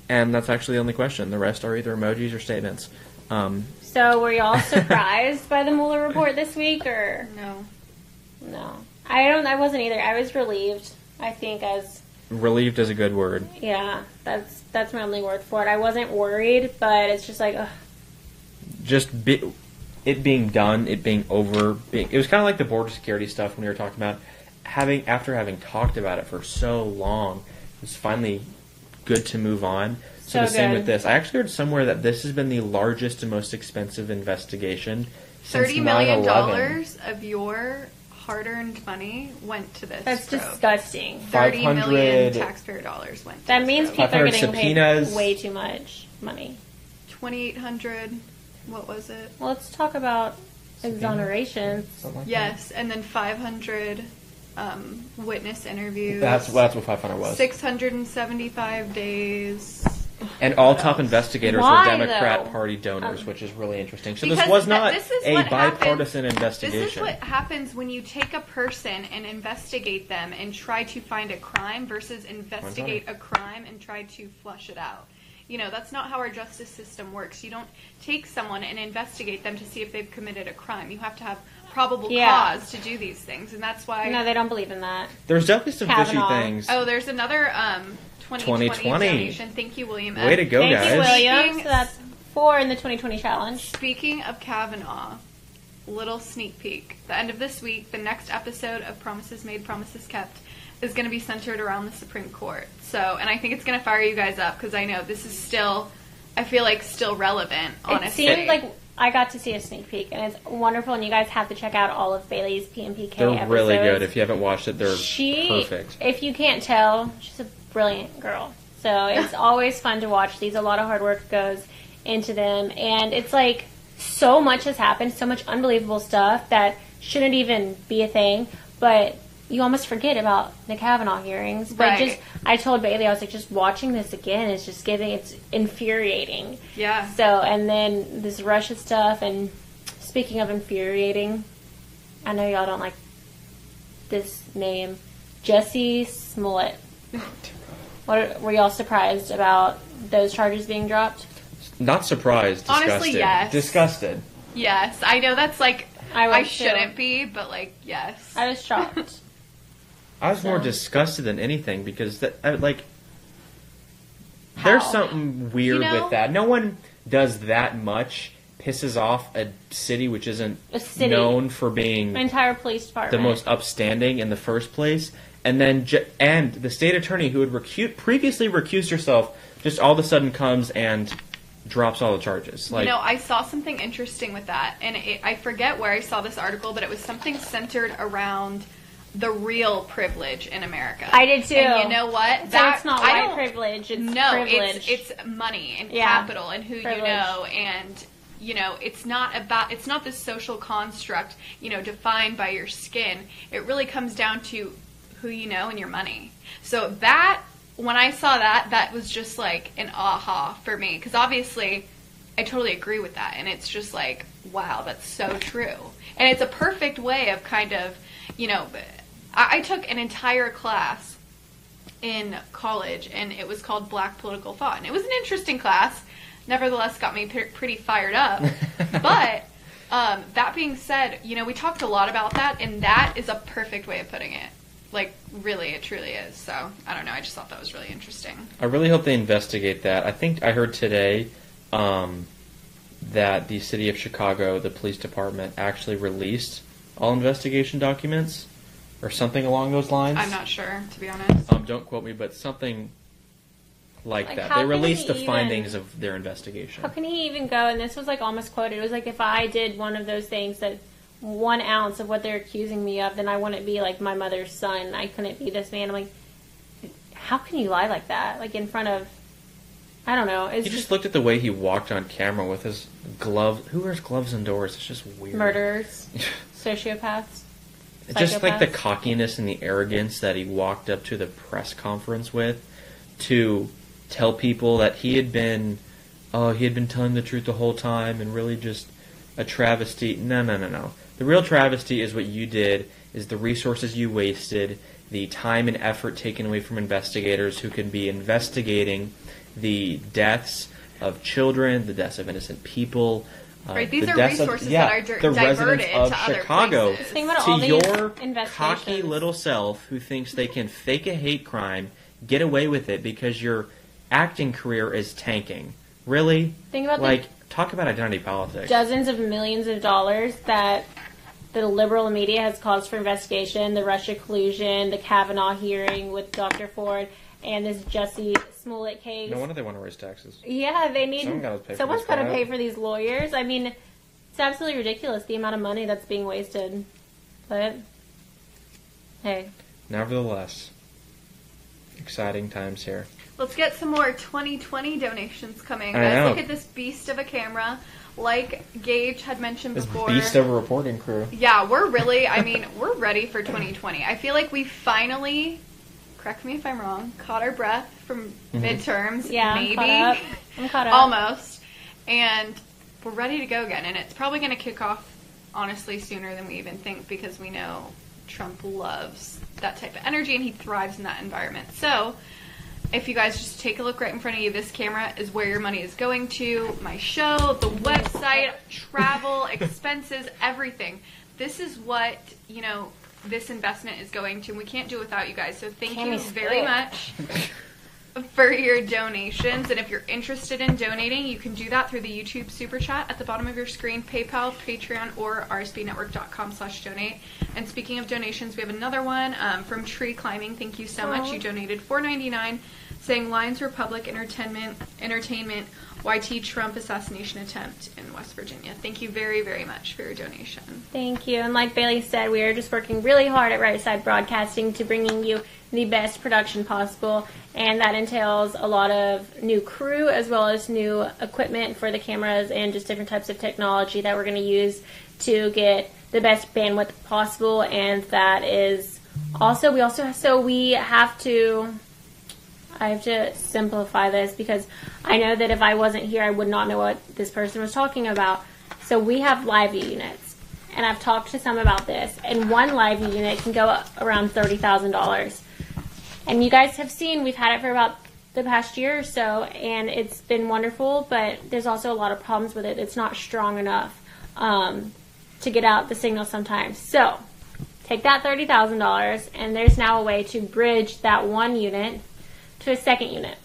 And that's actually the only question. The rest are either emojis or statements. So were y'all surprised by the Mueller report this week, or No. no? I wasn't either. I was relieved. I think Relieved is a good word. yeah, that's my only word for it. I wasn't worried, but it's just like, ugh. It being done, it being over. It was kind of like the border security stuff when we were talking about after having talked about it for so long. It's finally good to move on. So the same good. with this. I actually heard somewhere that this has been the largest and most expensive investigation since $30 million 9/11. of your hard-earned money went to this. That's probe. disgusting. 30 million 500 taxpayer dollars went to That this means probe. people are 500 getting subpoenas. paid way too much money. 2,800. What was it? Well, let's talk about exonerations. Something like Yes, and then 500 witness interviews. that. That's what 500 was. 675 days. And all top investigators Why, were Democrat though? Party donors, which is really interesting. So Because this was not this is a what bipartisan happens- investigation. This is what happens when you take a person and investigate them and try to find a crime versus investigate a crime and try to flush it out. You know, that's not how our justice system works. You don't take someone and investigate them to see if they've committed a crime. You have to have probable cause to do these things, and that's why... No, they don't believe in that. There's definitely some Kavanaugh. fishy things. Oh, there's another 2020 donation. Thank you, William F. Way to go, Thank guys. you, William. So that's 4 in the 2020 challenge. Speaking of Kavanaugh, little sneak peek. The end of this week, the next episode of Promises Made, Promises Kept is going to be centered around the Supreme Court. So, and I think it's going to fire you guys up because I know this is still, I feel like, still relevant, honestly. It seems like I got to see a sneak peek, and it's wonderful, and you guys have to check out all of Bailee's PMPK They're episodes. really good. If you haven't watched it, they're perfect. If you can't tell, she's a brilliant girl. So it's always fun to watch these. A lot of hard work goes into them, and it's like so much has happened, so much unbelievable stuff that shouldn't even be a thing, but you almost forget about the Kavanaugh hearings. But Right. I told Bailee, I was like, just watching this again is just it's infuriating. Yeah. So, and then this Russia stuff, and speaking of infuriating, I know y'all don't like this name, Jussie Smollett. Were y'all surprised about those charges being dropped? Not surprised. Disgusted. Honestly, yes. Disgusted. Yes, I know that's like, I was I too. shouldn't be, but like, yes. I was shocked. I was more So- disgusted than anything because there's How? something weird You know- with that. No one does that much, pisses off a city which isn't A city. known for being My entire police the department. most upstanding in the first place, and then and the state attorney who had previously recused herself just all of a sudden comes and drops all the charges. Like, You know, I saw something interesting with that, and I forget where I saw this article, but it was something centered around the real privilege in America. I did too. And you know what? So it's not I white don't- privilege, it's no, privilege. it's money and Yeah. capital and who Privilege. you know, and you know, it's not this social construct, you know, defined by your skin. It really comes down to who you know and your money. So that, when I saw that, that was just like an aha for me, because obviously I totally agree with that, and it's just like, wow, that's so true. And it's a perfect way of kind of, you know, I took an entire class in college, and it was called Black Political Thought, and it was an interesting class. Nevertheless, got me pretty fired up. But that being said, you know, we talked a lot about that, and that is a perfect way of putting it. Like, really, it truly is. So, I don't know. I just thought that was really interesting. I really hope they investigate that. I think I heard today that the city of Chicago, the police department, actually released all investigation documents or something along those lines. I'm not sure, to be honest. Don't quote me, but something like that. how They can released he the findings of their investigation. How can he even go? And this was like almost quoted. It was like, if I did one of those things that 1 ounce of what they're accusing me of, then I wouldn't be like my mother's son. I couldn't be this man. I'm like, how can you lie like that? Like in front of, I don't know. It's You just looked at the way he walked on camera with his glove. Who wears gloves indoors? It's just weird. murderers, sociopaths. Just like the Psychopaths. cockiness and the arrogance that he walked up to the press conference with to tell people that he had been telling the truth the whole time and really just a travesty. No. The real travesty is what you did, is the resources you wasted, the time and effort taken away from investigators who can be investigating the deaths of children, the deaths of innocent people. Right, these the are deaths resources of, that are the diverted residents of to other Chicago. places. Think about all To these your investigations. cocky little self who thinks they can fake a hate crime, get away with it because your acting career is tanking. Really? Think about like, talk about identity politics. dozens of millions of dollars that the liberal media has caused for investigation, the Russia collusion, the Kavanaugh hearing with Dr. Ford, and this Jussie Smollett case. No wonder they want to raise taxes. Yeah, they need. Someone gotta pay for Someone's this got to crap. pay for these lawyers. I mean, it's absolutely ridiculous the amount of money that's being wasted. But hey, Nevertheless, exciting times here. Let's get some more 2020 donations coming. I Guys, know. look at this beast of a camera. Like Gage had mentioned This before. beast of a reporting crew. Yeah, we're really, we're ready for 2020. I feel like we finally, correct me if I'm wrong, caught our breath from midterms. yeah, maybe. I'm caught up. Almost. And we're ready to go again. And it's probably going to kick off, honestly, sooner than we even think, because we know Trump loves that type of energy and he thrives in that environment. So, if you guys just take a look right in front of you, this camera is where your money is going to. My show, the website, travel, expenses, everything. This is what, this investment is going to, and we can't do it without you guys. So thank you very much for your donations. And if you're interested in donating, you can do that through the YouTube Super Chat at the bottom of your screen, PayPal, Patreon, or rsbnetwork.com/donate. And speaking of donations, we have another one from Tree Climbing. Thank you so much. You donated $4.99, saying Lions Republic Entertainment, YT Trump assassination attempt in West Virginia. Thank you very, very much for your donation. Thank you. And like Bailee said, we are just working really hard at Right Side Broadcasting to bringing you the best production possible, and that entails a lot of new crew as well as new equipment for the cameras and just different types of technology that we're going to use to get the best bandwidth possible. And that is also, I have to simplify this because I know that if I wasn't here, I would not know what this person was talking about. So we have live view units, and I've talked to some about this, and one live view unit can go up around $30,000. And you guys have seen, we've had it for about the past year or so, and it's been wonderful, but there's also a lot of problems with it. It's not strong enough to get out the signal sometimes. So take that $30,000, and there's now a way to bridge that one unit to a second unit.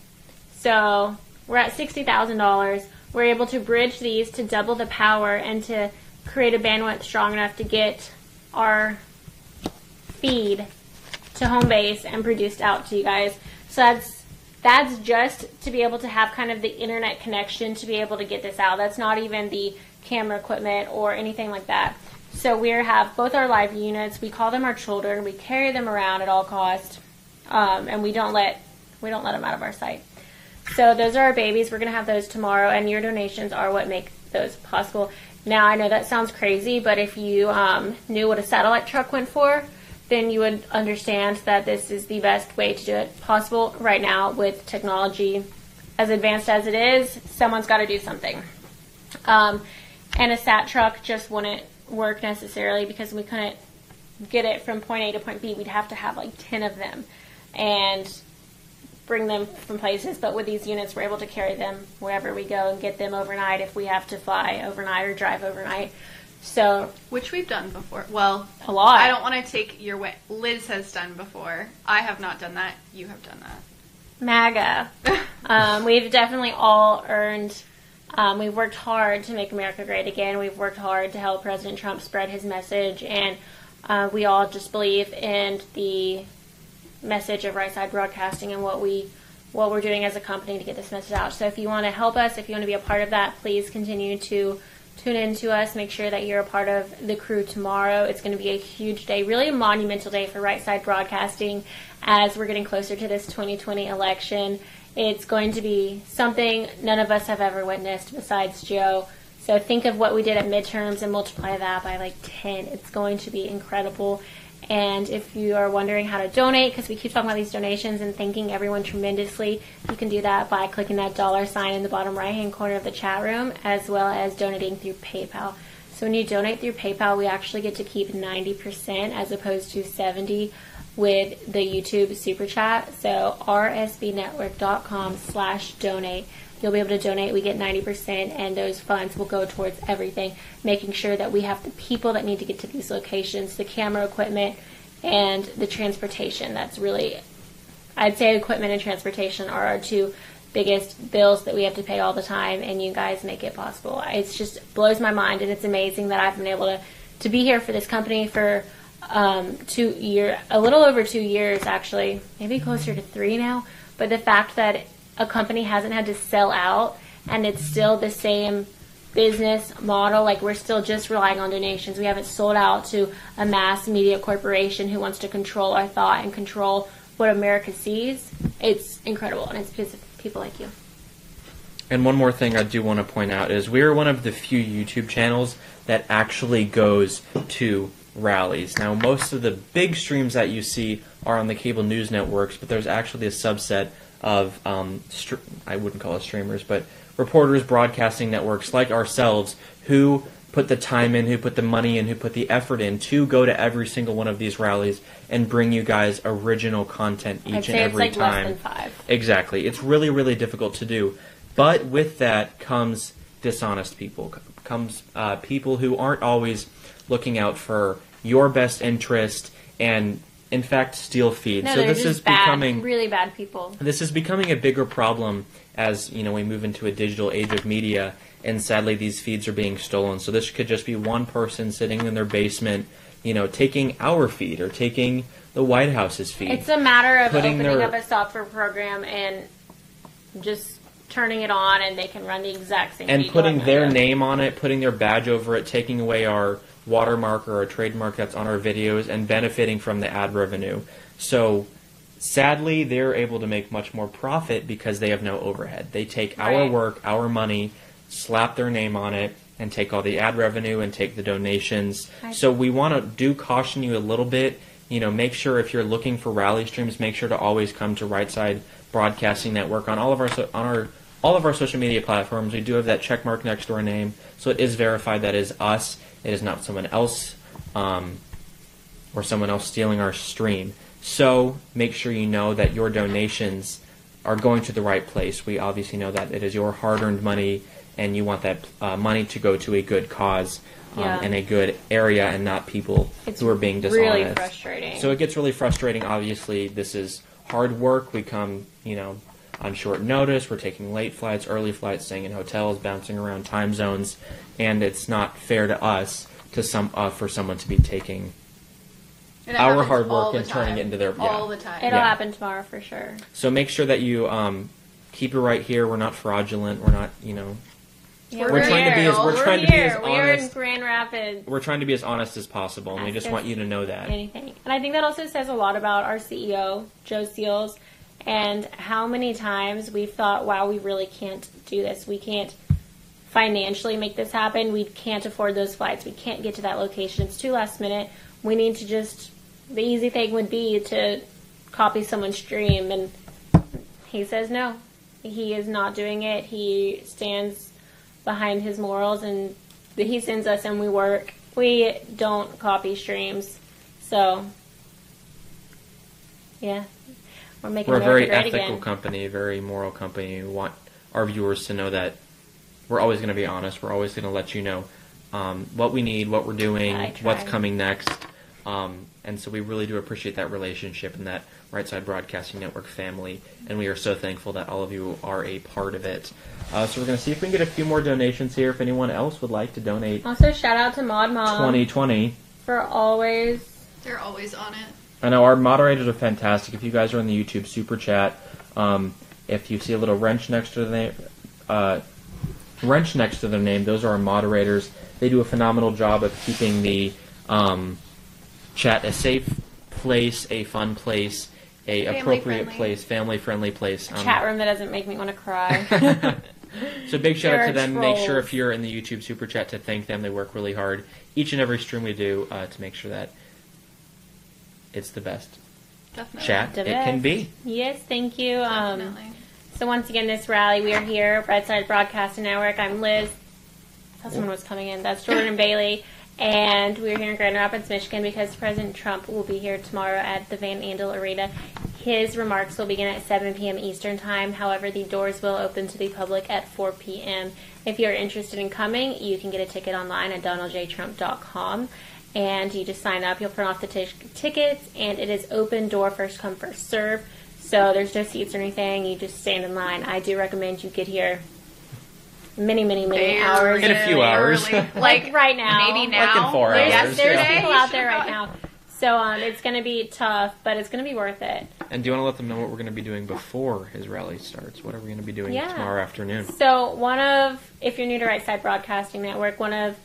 So we're at $60,000. We're able to bridge these to double the power and to create a bandwidth strong enough to get our feed to home base and produced out to you guys. So that's just to be able to have kind of the internet connection to be able to get this out. That's not even the camera equipment or anything like that. So we have both our live units. We call them our children. We carry them around at all costs, and we don't let them out of our sight. So those are our babies. We're going to have those tomorrow, and your donations are what make those possible. Now, I know that sounds crazy, but if you knew what a satellite truck went for, then you would understand that this is the best way to do it possible right now with technology as advanced as it is. Someone's got to do something. And a sat truck just wouldn't work necessarily because we couldn't get it from point A to point B. We'd have to have like 10 of them and bring them from places. But with these units, we're able to carry them wherever we go and get them overnight if we have to fly overnight or drive overnight. So, which we've done before. Well, a lot. I don't want to take your way. Liz has done before. I have not done that. You have done that. MAGA. We've definitely all earned. We've worked hard to make America great again. We've worked hard to help President Trump spread his message, and we all just believe in the message of Right Side Broadcasting and what we're doing as a company to get this message out. So if you want to help us, if you want to be a part of that, please continue to tune in to us. Make sure that you're a part of the crew tomorrow. It's going to be a huge day, really a monumental day for Right Side Broadcasting as we're getting closer to this 2020 election. It's going to be something none of us have ever witnessed besides Joe. So think of what we did at midterms and multiply that by like 10. It's going to be incredible. And if you are wondering how to donate, because we keep talking about these donations and thanking everyone tremendously, you can do that by clicking that $sign in the bottom right-hand corner of the chat room, as well as donating through PayPal. So when you donate through PayPal, we actually get to keep 90% as opposed to 70% with the YouTube Super Chat. So rsbnetwork.com/donate. You'll be able to donate. We get 90%, and those funds will go towards everything, making sure that we have the people that need to get to these locations, the camera equipment, and the transportation. That's really, I'd say equipment and transportation are our two biggest bills that we have to pay all the time, and you guys make it possible. It just blows my mind, and it's amazing that I've been able to be here for this company for a little over 2 years, actually, maybe closer to 3 now. But the fact that a company hasn't had to sell out and it's still the same business model, like we're still just relying on donations. We haven't sold out to a mass media corporation who wants to control our thought and control what America sees. It's incredible, and it's because of people like you. And one more thing I do want to point out is we are one of the few YouTube channels that actually goes to rallies. Now, most of the big streams that you see are on the cable news networks, but there's actually a subset of, I wouldn't call it streamers, but reporters, broadcasting networks like ourselves who put the time in, who put the money in, who put the effort in to go to every single one of these rallies and bring you guys original content each and every it's time. less than 5. Exactly. It's really, really difficult to do. But with that comes dishonest people, comes people who aren't always looking out for your best interest and, in fact, steal feed. No, so they're this just is bad, becoming really bad people. This is becoming a bigger problem as we move into a digital age of media, and sadly these feeds are being stolen. So this could just be one person sitting in their basement, taking our feed or taking the White House's feed. It's a matter of Putting opening their- up a software program and just turning it on, and they can run the exact same and feed putting normally. their name on it, putting their badge over it, taking away our watermark or our trademark that's on our videos, and benefiting from the ad revenue. So sadly, they're able to make much more profit because they have no overhead. They take our Right. work, our money, slap their name on it, and take all the ad revenue and take the donations. So we want to caution you a little bit. Make sure if you're looking for rally streams, make sure to always come to Right Side Broadcasting Network on all of our social media platforms. We do have that check mark next to our name, so it is verified that is us. It is not someone else or someone else stealing our stream. So make sure you know that your donations are going to the right place. We obviously know that it is your hard-earned money, and you want that money to go to a good cause in a good area and not people who are being dishonest. Really frustrating. So it gets really frustrating. Obviously, this is hard work. We come, on short notice. We're taking late flights, early flights, staying in hotels, bouncing around time zones, and it's not fair to us for someone to be taking And it our happens hard all work the and turning time. it into their all the time. It'll Yeah. happen tomorrow for sure. So make sure that you keep it right here. We're not fraudulent. We're not, Yeah, We're trying to be as- we're trying to be as We are in honest. Grand Rapids. we're trying to be as honest as possible, and we just want you to know that. Anything. And I think that also says a lot about our CEO, Joe Seals, and how many times we've thought, wow, we really can't do this. We can't financially make this happen. We can't afford those flights. We can't get to that location. It's too last minute. We need to just, the easy thing would be to copy someone's stream. And he says no. He is not doing it. He stands behind his morals, and he sends us and we work. We don't copy streams. So, yeah. We're making We're a very America great ethical again. company, a very moral company. We want our viewers to know that we're always going to be honest. We're always going to let you know what we need, what we're doing, I try. what's coming next. And so we really do appreciate that relationship and that Right Side Broadcasting Network family. And we are so thankful that all of you are a part of it. So we're going to see if we can get a few more donations here. If anyone else would like to donate Also, shout out to Mod Mom 2020. for always. They're always on it. I know our moderators are fantastic. If you guys are in the YouTube Super Chat, if you see a little wrench next to their name, those are our moderators. They do a phenomenal job of keeping the chat a safe place, a fun place, a appropriate Family-friendly. place, family-friendly place. Chat room that doesn't make me want to cry. So big shout out They're to them. Make sure trolls. if you're in the YouTube Super Chat to thank them. They work really hard each and every stream we do to make sure that it's the best Definitely. chat The it can best. be. Yes, thank you. Definitely. So once again, this rally, we are here, Right Side Broadcasting Network. I'm Liz. I thought someone was coming in. That's Jordan and Bailee. And we're here in Grand Rapids, Michigan, because President Trump will be here tomorrow at the Van Andel Arena. His remarks will begin at 7 p.m. Eastern Time. However, the doors will open to the public at 4 p.m. If you're interested in coming, you can get a ticket online at donaldjtrump.com. And you just sign up. You'll print off the tickets, and it is open door, first come, first serve. So there's no seats or anything. You just stand in line. I do recommend you get here many Very hours. In a few hours. early. Like right now. Maybe Like now. in 4 There's, hours. there's yeah. people out there right now. So it's going to be tough, but it's going to be worth it. And do you want to let them know what we're going to be doing before his rally starts? What are we going to be doing Yeah. tomorrow afternoon? So if you're new to Right Side Broadcasting Network, one of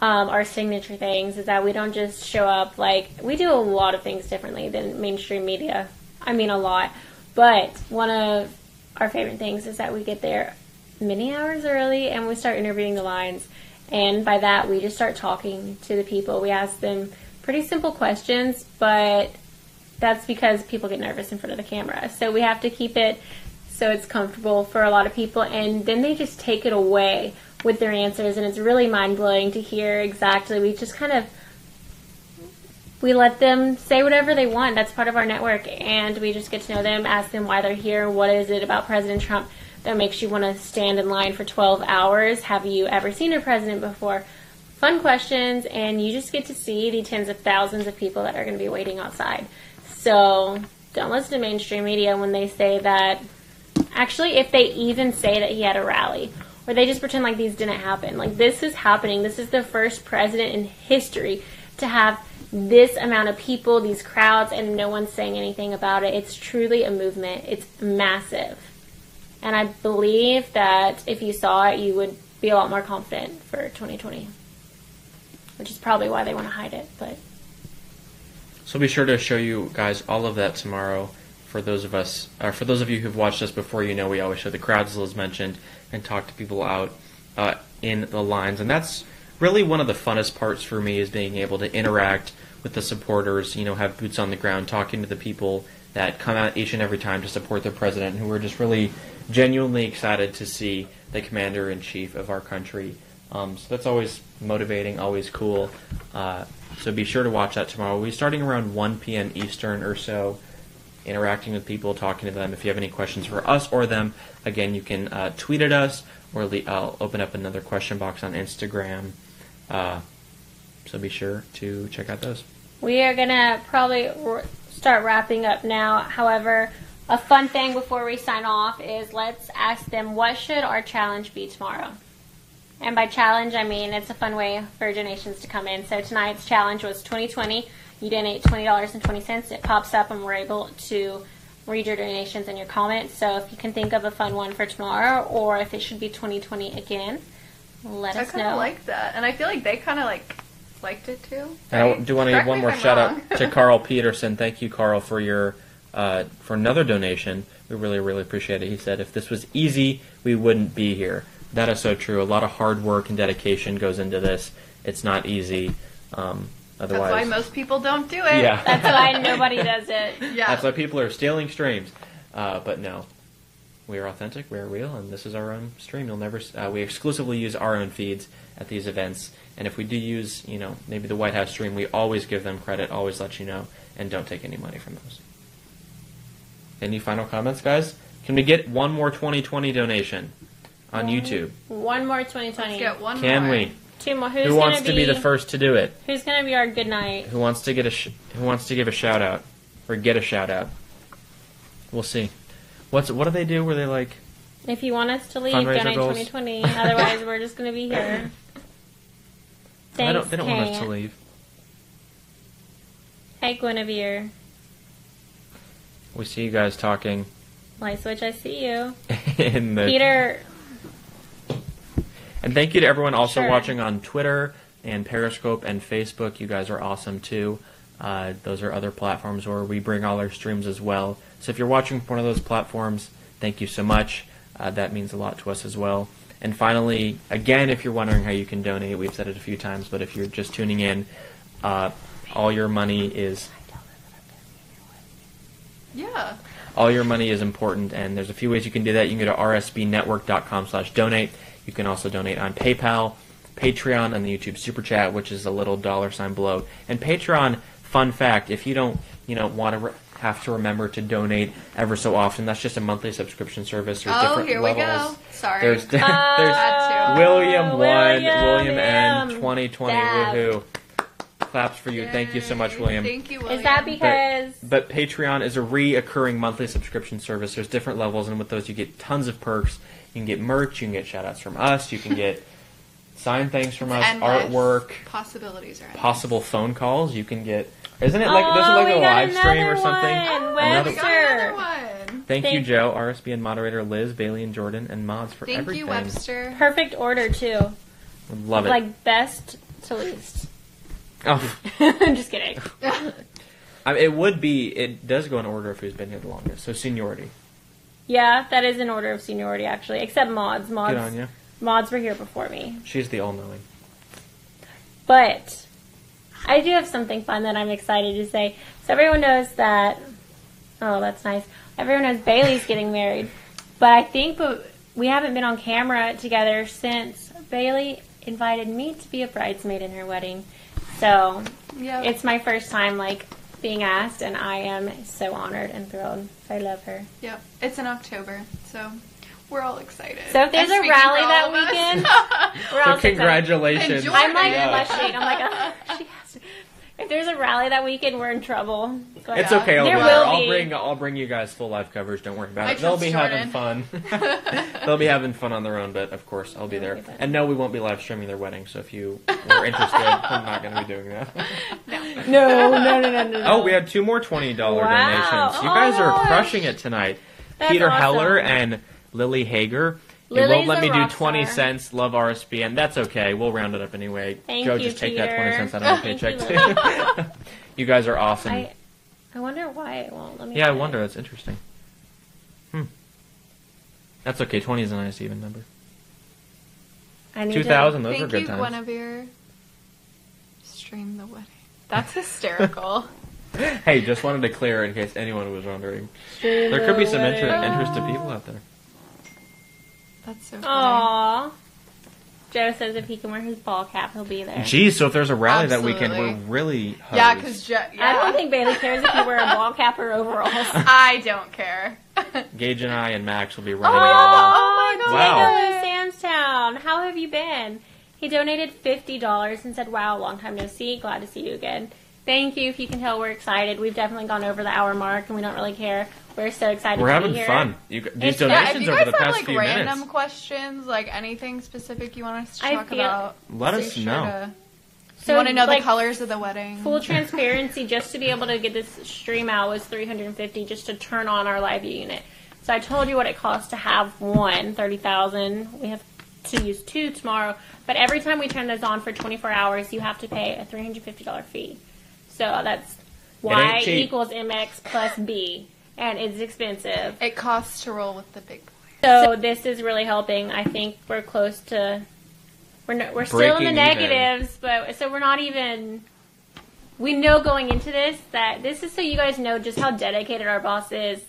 our signature things is that we don't just show up we do a lot of things differently than mainstream media. I mean, a lot. But one of our favorite things is that we get there many hours early and we start interviewing the lines. And by that, we just start talking to the people. We ask them pretty simple questions, but that's because people get nervous in front of the camera. So we have to keep it so it's comfortable for a lot of people. And then they just take it away with their answers, and it's really mind-blowing to hear exactly. We let them say whatever they want. That's part of our network, and we just get to know them, ask them why they're here, what is it about President Trump that makes you want to stand in line for 12 hours? Have you ever seen a president before? Fun questions, and you just get to see the tens of thousands of people that are going to be waiting outside. So don't listen to mainstream media when they say that. Actually, if they even say that he had a rally, or they just pretend like these didn't happen. Like, this is happening. This is the first president in history to have this amount of people, these crowds, and no one's saying anything about it. It's truly a movement. It's massive. And I believe that if you saw it, you would be a lot more confident for 2020. Which is probably why they want to hide it. But So be sure to show you guys all of that tomorrow. For those of you who've watched us before, you know we always show the crowds, as Liz mentioned, and talk to people out in the lines. And that's really one of the funnest parts for me, is being able to interact with the supporters, have boots on the ground, talking to the people that come out each and every time to support their president, who are just really genuinely excited to see the commander-in-chief of our country. So that's always motivating, always cool. So be sure to watch that tomorrow. We'll be starting around 1 p.m. Eastern or so, interacting with people, talking to them. If you have any questions for us or them, again, you can tweet at us, or I'll open up another question box on Instagram. So be sure to check out those. we are going to probably start wrapping up now. However, a fun thing before we sign off is let's ask them, what should our challenge be tomorrow? And by challenge, I mean it's a fun way for donations to come in. So tonight's challenge was 2020. You donate $20.20. It pops up, and we're able to read your donations and your comments. So if you can think of a fun one for tomorrow, or if it should be 2020 again, let us know. I kind of like that, and I feel like they kind of liked it too. I do want to give one more shout out to Carl Peterson. Thank you, Carl, for your for another donation. We really, really appreciate it. He said, if this was easy, we wouldn't be here. That is so true. A lot of hard work and dedication goes into this. It's not easy. Otherwise, that's why most people don't do it. Yeah. That's why nobody does it. Yeah. That's why people are stealing streams. But no, we are authentic, we are real, and this is our own stream. You'll never. We exclusively use our own feeds at these events, and if we do use, maybe the White House stream, we always give them credit, always let you know, and don't take any money from those. Any final comments, guys? Can we get one more 2020 donation on YouTube? One more 2020. Let's get one Can more. we? Two more. Who wants to be the first to do it? Who's going to be our good night? Who wants to give a shout out, or get a shout out? We'll see. What do they do? Where they like? If you want us to leave, Fundraiser donate goals? 2020. Otherwise, we're just going to be here. Thanks, They don't want us to leave. Hey, Guinevere. We see you guys talking. Light Switch, I see you. in the Peter. And thank you to everyone also Sure. watching on Twitter and Periscope and Facebook. You guys are awesome too. Those are other platforms where we bring all our streams as well. So if you're watching one of those platforms, thank you so much. That means a lot to us as well. And finally, again, if you're wondering how you can donate, we've said it a few times, but if you're just tuning in, all your money is... Yeah. All your money is important, and there's a few ways you can do that. You can go to rsbnetwork.com/donate. You can also donate on PayPal, Patreon, and the YouTube Super Chat, which is a little $ below. And Patreon, fun fact, if you don't, want to have to remember to donate ever so often, that's just a monthly subscription service. There's different here levels. we go. Sorry. There's Had to. William 1, William William N, M. 2020, Dab. woohoo. Claps for you. Thank you so much, William. Thank you, William. Is that because... But Patreon is a reoccurring monthly subscription service. There's different levels, and with those you get tons of perks. You can get merch, you can get shout-outs from us, you can get signed things from us, Endless. Artwork, Possibilities are endless. possible phone calls. You can get... Isn't it like there's like we a got live stream or another something? one. We Webster. got another one. Thank you, Thank- Joe, RSBN moderator, Liz, Bailee, and Jordan, and mods for Thank everything. you, Webster. Perfect order, too. Love it. Like, best to least. Oh. I'm just kidding. It does go in order of who's been here the longest. So seniority. Yeah, that is in order of seniority, actually. Except mods. Good on you. Mods were here before me. She's the all-knowing. But I do have something fun that I'm excited to say. So everyone knows that... Oh, that's nice. Everyone knows Bailey's getting married. But I think we haven't been on camera together since Bailee invited me to be a bridesmaid in her wedding. So Yeah. it's my first time, like, being asked, and I am so honored and thrilled. I love her. Yep. It's in October, so we're all excited. So if there's I'm a speaking rally for all that of us. weekend, we're So all so excited. congratulations. Enjoy. I'm like Yeah. blushing. I'm like, she has to. If there's a rally that weekend, we're in trouble. But It's okay. I'll there be will there. be. I'll bring you guys full live coverage. Don't worry about I it. They'll trust be having Jordan. fun. They'll be having fun on their own, but of course I'll be there. be fun. And no, we won't be live streaming their wedding. So if you were interested, I'm not going to be doing that. No. Oh, we had 2 more $20 Wow. donations. You guys Oh, are gosh. crushing it tonight. That's Peter awesome. Heller and Lily Hager. It Lily's won't let a me do rock 20 star. cents. Love RSBN. That's okay. We'll round it up anyway. Thank Joe, you, just take that Peter. 20 cents out of my Thank paycheck, you, too. You guys are awesome. I wonder why it won't let me. Yeah, I do it. wonder. That's interesting. That's okay. 20 is a nice even number. I need 2,000. Those are Thank good you, times. Guinevere. Stream the wedding. That's hysterical. Hey, just wanted to clear in case anyone was wondering. to. There could be some interested people out there. That's so funny. Aww. Joe says if he can wear his ball cap, he'll be there. Geez, so if there's a rally that weekend, Absolutely. we're really hosed. Yeah, because I don't think Bailee cares if you wear a ball cap or overalls. I don't care. Gage and I and Max will be Oh, running around. Diego Wow. in Samstown. How have you been? He donated $50 and said, wow, long time no see. Glad to see you again. Thank you. If you can tell, we're excited. We've definitely gone over the hour mark, and we don't really care. We're so excited We're to having be here. fun. These It's- Yeah, if donations you over guys the have past like few random minutes. questions, like anything specific you want us to I talk feel- about, Let be us sure know. to- So, you want to know like, the colors of the wedding? Full transparency, just to be able to get this stream out was $350 just to turn on our live view unit. So I told you what it costs to have one, $30,000. We have to use 2 tomorrow. But every time we turn those on for 24 hours, you have to pay a $350 fee. So that's Y ain't cheap. equals MX plus B. And it's expensive. It costs to roll with the big boys. So this is really helping. I think we're close to... We're still in Breaking the even. negatives, but so we're not even... We know going into this that this is so you guys know just how dedicated our boss is.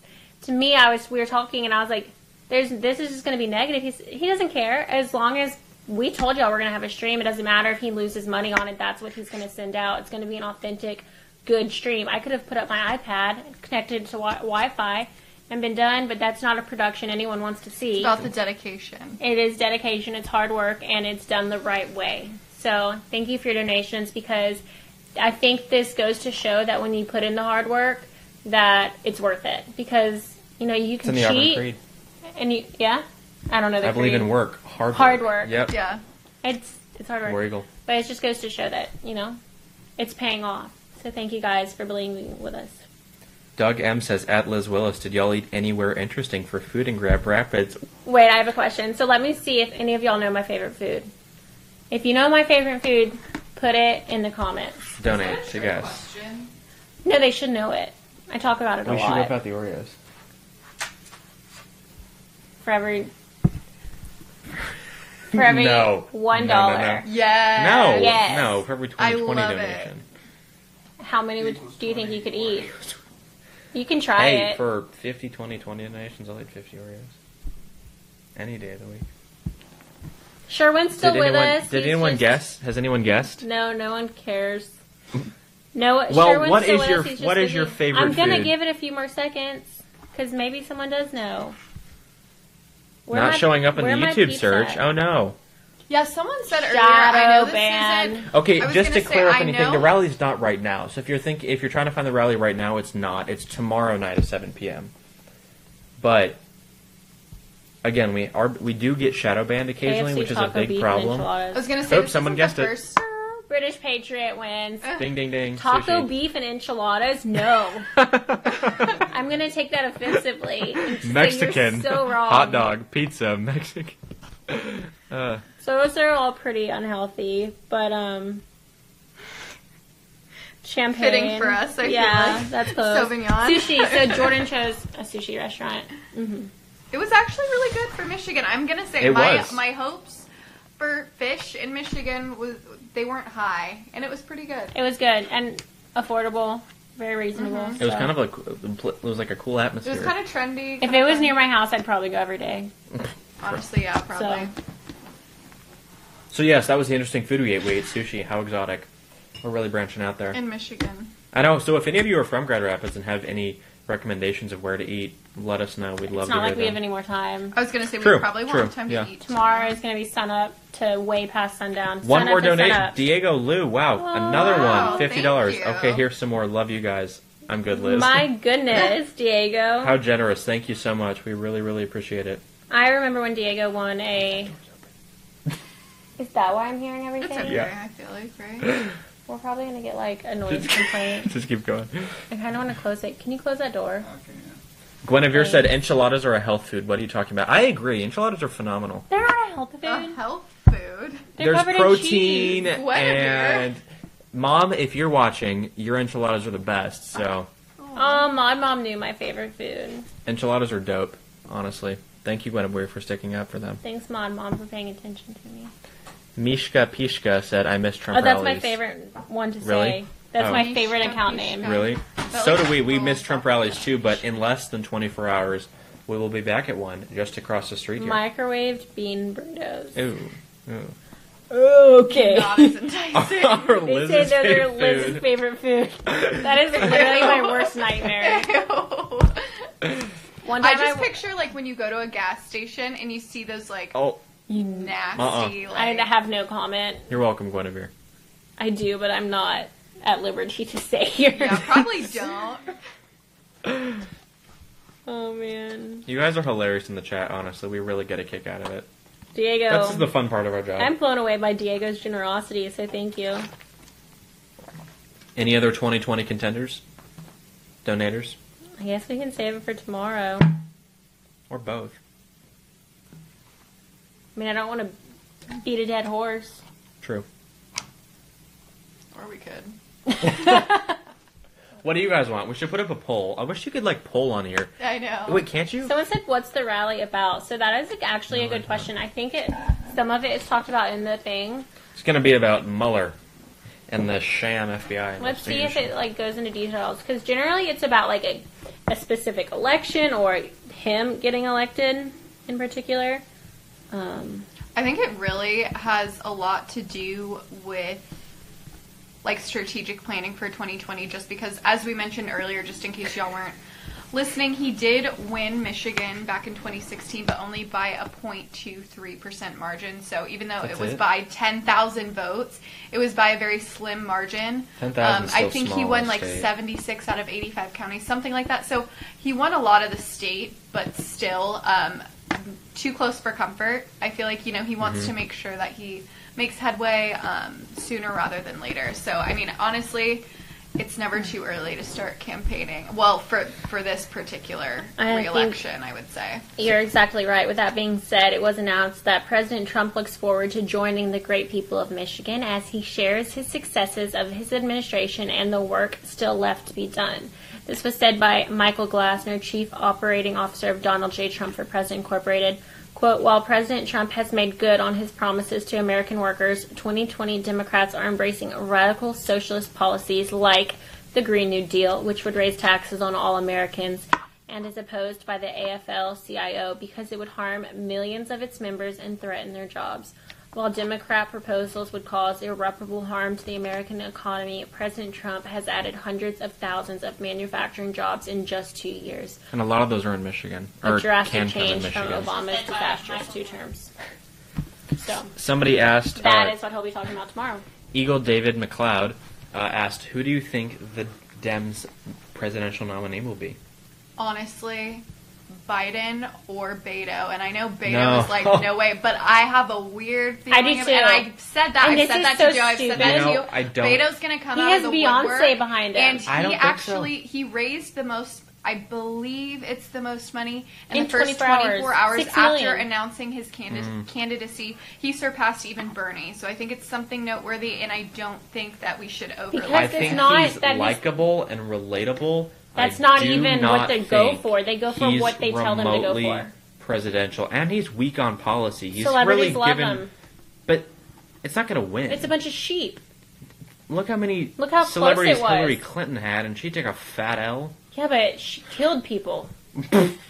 To me, we were talking and I was like, this is just going to be negative. He doesn't care. As long as we told y'all we're going to have a stream, it doesn't matter if he loses money on it. That's what he's going to send out. It's going to be an authentic, good stream. I could have put up my iPad, connected to Wi-Fi, and been done, but that's not a production anyone wants to see. It's about the dedication. It is dedication, it's hard work, and it's done the right way. So thank you for your donations, because I think this goes to show that when you put in the hard work, that it's worth it. Because, you know, you It's can in the Auburn cheat. Creed. And you, yeah? I don't know the I believe creed. in work. Hard Hard work. Yep. Yeah. It's hard work. War Eagle. But it just goes to show that, you know, it's paying off. So thank you guys for believing with us. Doug M says, at Liz Willis, did y'all eat anywhere interesting for food in Grand Rapids? Wait, I have a question. So let me see if any of y'all know my favorite food. If you know my favorite food, put it in the comments. Donate to guys. Question. No, they should know it. I talk about it a We should lot. whip out the Oreos. For every $1. No. No. Yeah. No. Yes. No, for every I 20 love donation. How many do you think you could eat? You can try Hey, it. for 50, 20 donations, I'll eat 50 Oreos. Any day of the week. Sherwin's still with us. Did He's anyone just- guess? Has anyone guessed? No, no one cares. No, Well, Sherwin's what still is with your- us. He's just what is busy. your favorite I'm gonna food? give it a few more seconds because maybe someone does know. Not showing up in the where my YouTube pizza search. at? Oh no. Yeah, someone said earlier, I know Shadow this ban. isn't... Okay, I was just to gonna say, clear up I anything, know- the rally's not right now. So if you're trying to find the rally right now, it's not. It's tomorrow night at 7 p.m. But again, we do get shadow banned occasionally, KFC which is a taco big beef and problem. I enchiladas. was going to say, Oops, this someone isn't guessed the it. first... British Patriot wins. Ding ding ding. Taco Sushi. beef and enchiladas? No. I'm gonna take that offensively. and say Mexican. You're so wrong. Hot dog. Pizza. Mexican. So those are all pretty unhealthy, but champagne. Fitting for us, I feel yeah, like. that's close. Sauvignon. Sushi. So Jordan chose a sushi restaurant. It was actually really good for Michigan. I'm going to say It was. my hopes for fish in Michigan they weren't high, and it was pretty good. It was good and affordable, very reasonable. It was kind of like a cool It atmosphere. was kind of trendy. If kinda it was fun. near my house, I'd probably go every day. Honestly, yeah, probably. So yes, that was the interesting food we ate. We ate sushi. How exotic. We're really branching out there. In Michigan. I know. So if any of you are from Grand Rapids and have any recommendations of where to eat, let us know. We'd love to hear them. It's not like we have any more time. I was going to say we True, probably won't true, have time yeah. to eat. Tomorrow is going to be sun up to way past sundown. One Sun more up to sun donation. up. Diego Liu. Wow. Another Wow, one. $50. thank you. Okay, here's some more. Love you guys. I'm good, Liz. My goodness, Diego. How generous. Thank you so much. We really, really appreciate it. I remember when Diego won a... Is that why I'm hearing everything? That's okay, Yeah. I feel like, right? We're probably going to get, like, a noise complaint. Just keep going. I kind of want to close it. Can you close that door? Guinevere said enchiladas are a health food. What are you talking about? I agree. Enchiladas are phenomenal. They're not a health food. Health food. They're There's covered in protein cheese. Guinevere. and... Mom, if you're watching, your enchiladas are the best. So My mom knew my favorite food. enchiladas are dope, honestly. Thank you, Guinevere, for sticking up for them. Thanks, Mom, for paying attention to me. Mishka Pishka said, I miss Trump Oh, that's rallies. my favorite one to Really? say. That's Oh. my favorite Mishka account Pishka. name. Really? That So was do we. We cool. miss Trump rallies too, but in less than 24 hours, we will be back at one just across the street here. Microwaved bean burritos. Ooh. Ooh. Okay. Not as enticing. Our They say Liz's those are favorite Liz's food. favorite food. That is literally my worst nightmare. One I time just picture like when you go to a gas station and you see those like Oh, nasty. I Like, have no comment. you're welcome, Guinevere. I do, but I'm not at liberty to say here. yeah, probably don't. Oh man, You guys are hilarious in the chat, honestly. We really get a kick out of it. Diego. That's the fun part of our job. I'm blown away by Diego's generosity, so thank you. Any other 2020 contenders? Donators? I guess we can save it for tomorrow. Or both? I mean, I don't want to beat a dead horse. True. Or we could. What do you guys want? We should put up a poll. I wish you could, poll on here. I know. Wait, can't you? Someone said, "What's the rally about?" So that is actually a good question. I think some of it is talked about in the thing. It's going to be about Mueller and the sham FBI. Let's see if investigation. it goes into details, because generally it's about a specific election or him getting elected in particular. I think it really has a lot to do with strategic planning for 2020, just because, as we mentioned earlier, just in case y'all weren't listening, he did win Michigan back in 2016, but only by a 0.23% margin. So even though That's it was it? by 10,000 votes, it was by a very slim margin. 10,000 is I still think he small won in a state. 76 out of 85 counties, something like that. So he won a lot of the state, but still too close for comfort. I feel like, he wants to make sure that he makes headway sooner rather than later. So, I mean, honestly, it's never too early to start campaigning. Well, for this particular re-election, I would say. You're exactly right. With that being said, it was announced that President Trump looks forward to joining the great people of Michigan as he shares his successes of his administration and the work still left to be done. This was said by Michael Glassner, Chief Operating Officer of Donald J. Trump for President Incorporated. Quote, while President Trump has made good on his promises to American workers, 2020 Democrats are embracing radical socialist policies like the Green New Deal, which would raise taxes on all Americans, and is opposed by the AFL-CIO because it would harm millions of its members and threaten their jobs. While Democrat proposals would cause irreparable harm to the American economy, President Trump has added hundreds of thousands of manufacturing jobs in just 2 years. And a lot of those are in Michigan. A Or drastic can come in change from Michigan. Obama's disastrous 2 terms. So Somebody asked, that is what he'll be talking about tomorrow. Eagle David McLeod asked, who do you think the Dems' presidential nominee will be? Honestly, Biden or Beto. And I know Beto No. is like, no way, but I have a weird feeling. I do too. And I said that. And I've this said is that so to Joe. I've said stupid. that I to know, you. I don't. Beto's going to come He out has of the Beyonce woodwork, behind him. And I don't he think so. actually, he raised the most, I believe it's the most money in In the first 24 hours 6 after million. announcing his candidacy. He surpassed even Bernie. So I think it's something noteworthy, and I don't think that we should overlook Because I it's think not he's that he's- likable and relatable. That's I not do even not what they go think for. They go for he's what they tell them to go remotely for. presidential, and he's weak on policy. He's Celebrities really love given, him. but it's not going to win. It's a bunch of sheep. Look how many Look how close celebrities it was. Hillary Clinton had, and she took a fat L. Yeah, but she killed people.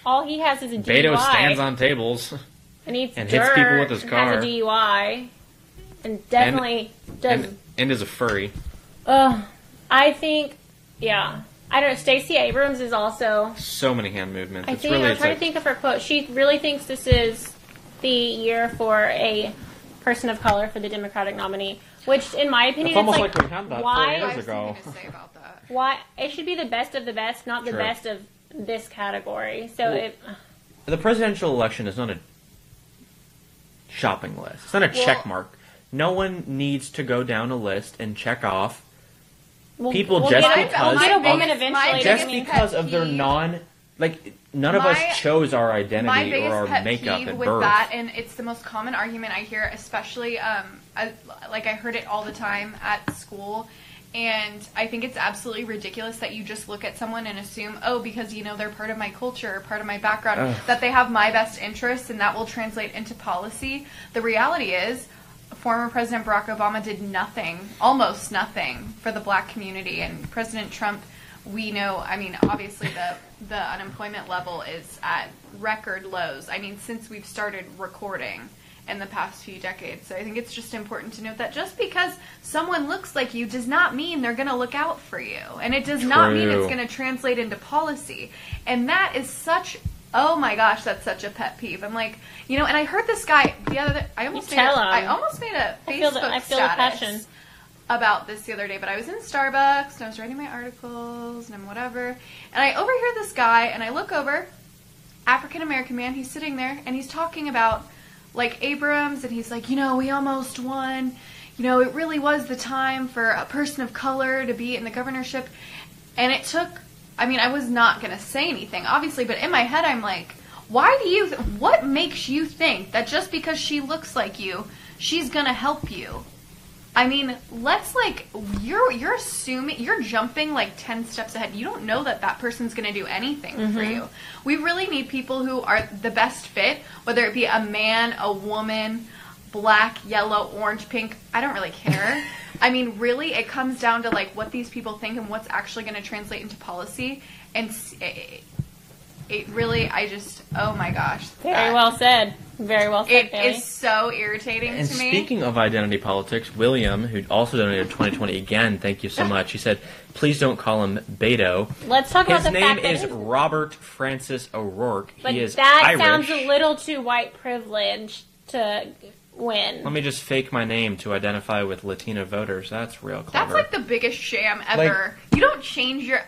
All he has is a DUI. Beto stands on tables. and eats and dirt hits people with his and car. has a DUI. and definitely does. And is a furry. I think, yeah. I don't know. Stacey Abrams is also. So many hand movements. I'm trying to think of her quote. She really thinks this is the year for a person of color for the Democratic nominee. Which, in my opinion, it's almost like we had that 4 years ago. I was say about that. Why it should be the best of the best, not the True. best of this category. So the presidential election is not a shopping list. It's not a check mark. No one needs to go down a list and check off people just because we'll get a woman eventually. Just because of their none of us chose our identity or our makeup at with birth. That, and it's the most common argument I hear, especially I heard it all the time at school, and I think it's absolutely ridiculous that you just look at someone and assume, because they're part of my culture, or part of my background, that they have my best interests, and that will translate into policy. The reality is, former President Barack Obama did nothing, almost nothing, for the black community, and President Trump, we know, obviously the unemployment level is at record lows. Since we've started recording in the past few decades. So I think it's just important to note that just because someone looks like you does not mean they're going to look out for you. And it does not mean it's going to translate into policy. And that is oh my gosh, that's such a pet peeve. I'm like, and I heard this guy the other day, I almost made a Facebook status about this the other day, but I was in Starbucks and I was writing my articles and whatever, and I overhear this guy, and I look over, African American man, he's sitting there and he's talking about Abrams, and he's like, we almost won, it really was the time for a person of color to be in the governorship, and it took, I was not going to say anything, obviously, but in my head I'm like, what makes you think that just because she looks like you, she's going to help you? Let's you're assuming, you're jumping 10 steps ahead. You don't know that person's going to do anything for you. We really need people who are the best fit, whether it be a man, a woman, black, yellow, orange, pink. I don't really care. Really, it comes down to what these people think and what's actually going to translate into policy. And it really, oh my gosh. Very well said. Very well said, It is so irritating and to me. Speaking of identity politics, William, who also donated 2020 again, thank you so much. He said, please don't call him Beto. Let's talk about the fact that his name is Robert Francis O'Rourke. But he is that Irish. Sounds a little too white privilege to win. Let me just fake my name to identify with Latino voters. That's real clever. That's the biggest sham ever. You don't change your,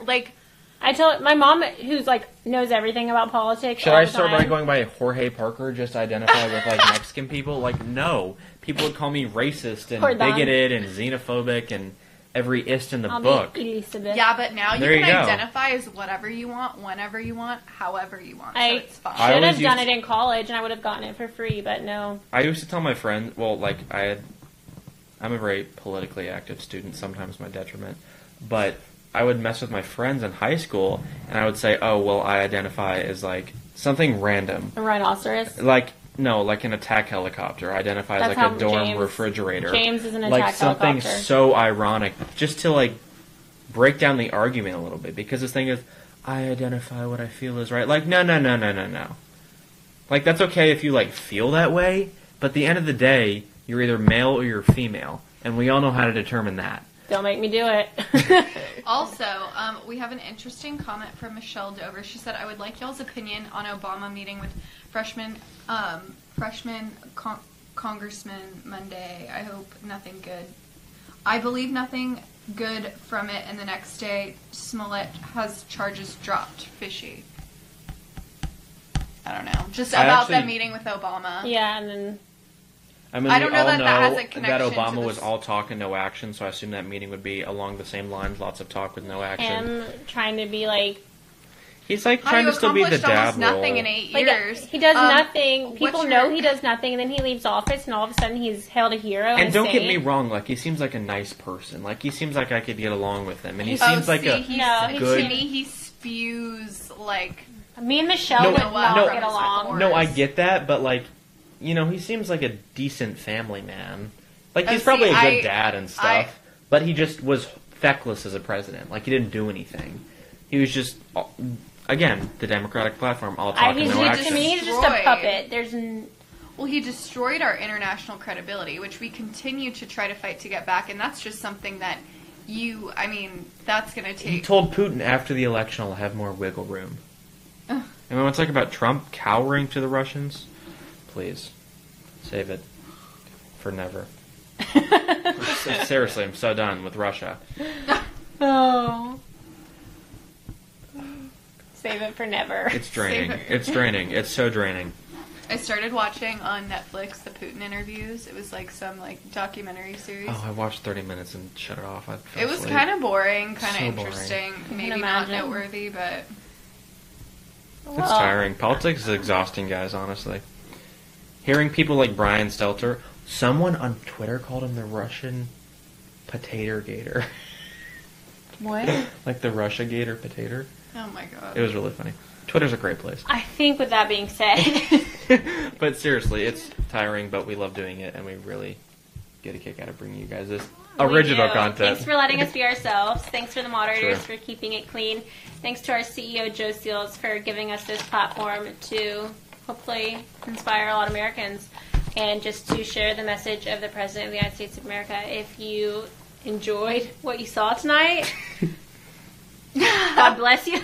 I tell my mom, who's knows everything about politics. Should I start by going by Jorge Parker just to identify with Mexican people? No. People would call me racist and bigoted and xenophobic and every ist in the book. Elizabeth. Yeah, but now you can identify as whatever you want, whenever you want, however you want. So it's fine. I should have done it in college and I would have gotten it for free, but no. I used to tell my friends, I'm a very politically active student, sometimes my detriment, but I would mess with my friends in high school, and I would say, I identify as, something random. A rhinoceros? No, an attack helicopter. I identify as, a dorm refrigerator. James is an attack something helicopter. So ironic, just to, break down the argument a little bit, because this thing is, I identify what I feel is right. No. That's okay if you, feel that way, but at the end of the day, you're either male or you're female, and we all know how to determine that. Don't make me do it. Also, we have an interesting comment from Michelle Dover. She said, I would like y'all's opinion on Obama meeting with freshman Congressman Monday. I hope nothing good. I believe nothing good from it, and the next day, Smollett has charges dropped. Fishy. I don't know. Just about the meeting with Obama. Yeah, and then... I don't know that has a connection that Obama to was all talk and no action, so I assume that meeting would be along the same lines, lots of talk with no action. Him trying to be He's trying to still be the dad role. Nothing in 8 years. He does nothing. People know he does nothing, and then he leaves office, and all of a sudden he's hailed a hero. And don't get me wrong, he seems like a nice person. He seems like I could get along with him, and he seems like a good. To me, he spews Me and Michelle would not get along. No, I get that, but he seems like a decent family man. He's probably a good dad and stuff, but he just was feckless as a president. He didn't do anything. He was just, again, the Democratic platform, all talk and no action. To me, he's just a puppet. Well, he destroyed our international credibility, which we continue to try to fight to get back, and that's just something that that's going to take... He told Putin after the election I'll have more wiggle room. And when it's like about Trump cowering to the Russians, please, save it for never. Seriously, I'm so done with Russia. Oh. Save it for never. It's draining. It's draining. It's so draining. I started watching on Netflix the Putin interviews. It was like some documentary series. Oh, I watched 30 minutes and shut it off. It was kind of boring, kind of So interesting. boring. Maybe not noteworthy, but... It's tiring. Politics is exhausting, guys, honestly. Hearing people like Brian Stelter, someone on Twitter called him the Russian potato gator. What? Like the Russia gator potato. Oh my god. It was really funny. Twitter's a great place. I think with that being said... But seriously, it's tiring, but we love doing it, and we really get a kick out of bringing you guys this We original do. content. Thanks for letting us be ourselves. Thanks for the moderators Sure. for keeping it clean. Thanks to our CEO, Joe Seals, for giving us this platform to hopefully inspire a lot of Americans and just to share the message of the President of the United States of America. If you enjoyed what you saw tonight, God bless you.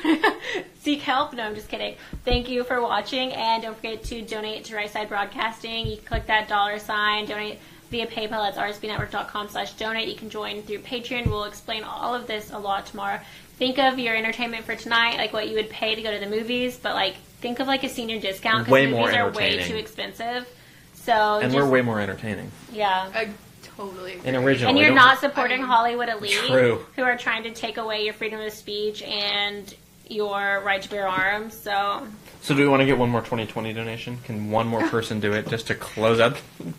Seek help. No, I'm just kidding. Thank you for watching, and don't forget to donate to Right Side Broadcasting. You can click that $sign, donate via PayPal. That's rsbnetwork.com/donate. You can join through Patreon. We'll explain all of this a lot tomorrow. Think of your entertainment for tonight, like what you would pay to go to the movies, but think of a senior discount Way because more movies are way entertaining. too expensive. So And we're way more entertaining. yeah. I totally agree. And original. And we you're don't- not supporting Hollywood elite True. who are trying to take away your freedom of speech and your right to bear arms. So So do we want to get one more 2020 donation? Can one more person do it just to close out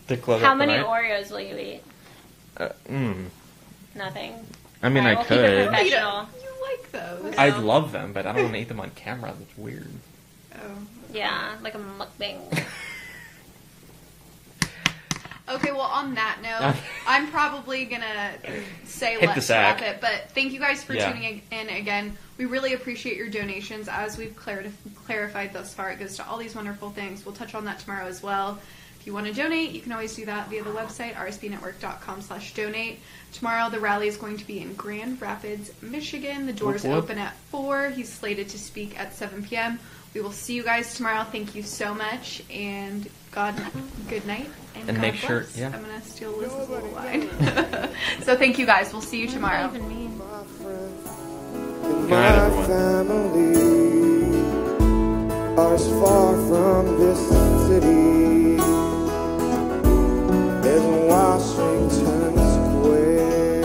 how out many the night? Oreos will you eat? Nothing. I mean, Alright, I we'll keep it could. professional. You like those. I love them, but I don't want to eat them on camera. That's weird. Oh. Yeah, like a mukbang. Okay, well, on that note, I'm probably going to say Hit the let's sack. wrap it. But thank you guys for Yeah. tuning in again. We really appreciate your donations. As we've clarified thus far, it goes to all these wonderful things. We'll touch on that tomorrow as well. If you want to donate, you can always do that via the website, rsbnetwork.com/donate. Tomorrow, the rally is going to be in Grand Rapids, Michigan. The doors Whoop, whoop. open at 4. He's slated to speak at 7 p.m. We will see you guys tomorrow. Thank you so much, and good night, and And God make sure- bless. yeah. I'm going to steal Liz's little line. So thank you guys. We'll see you tomorrow. What does that even mean? My friends Good and night, my everyone. family are as far from this city as Washington Square.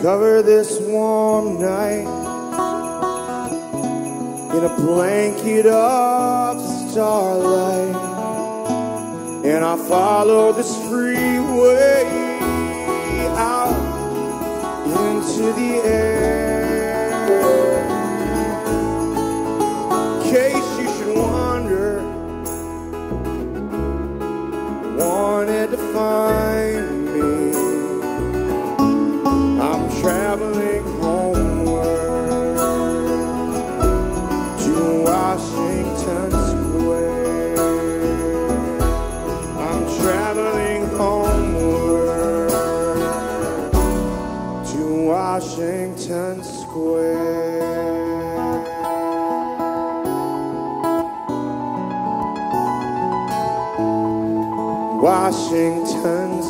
Cover this warm night in a blanket of starlight, and I follow this freeway out into the air. In case you should wonder, wanted to find me. I'm traveling homeward to Washington Square. I'm traveling homeward to Washington Square. Washington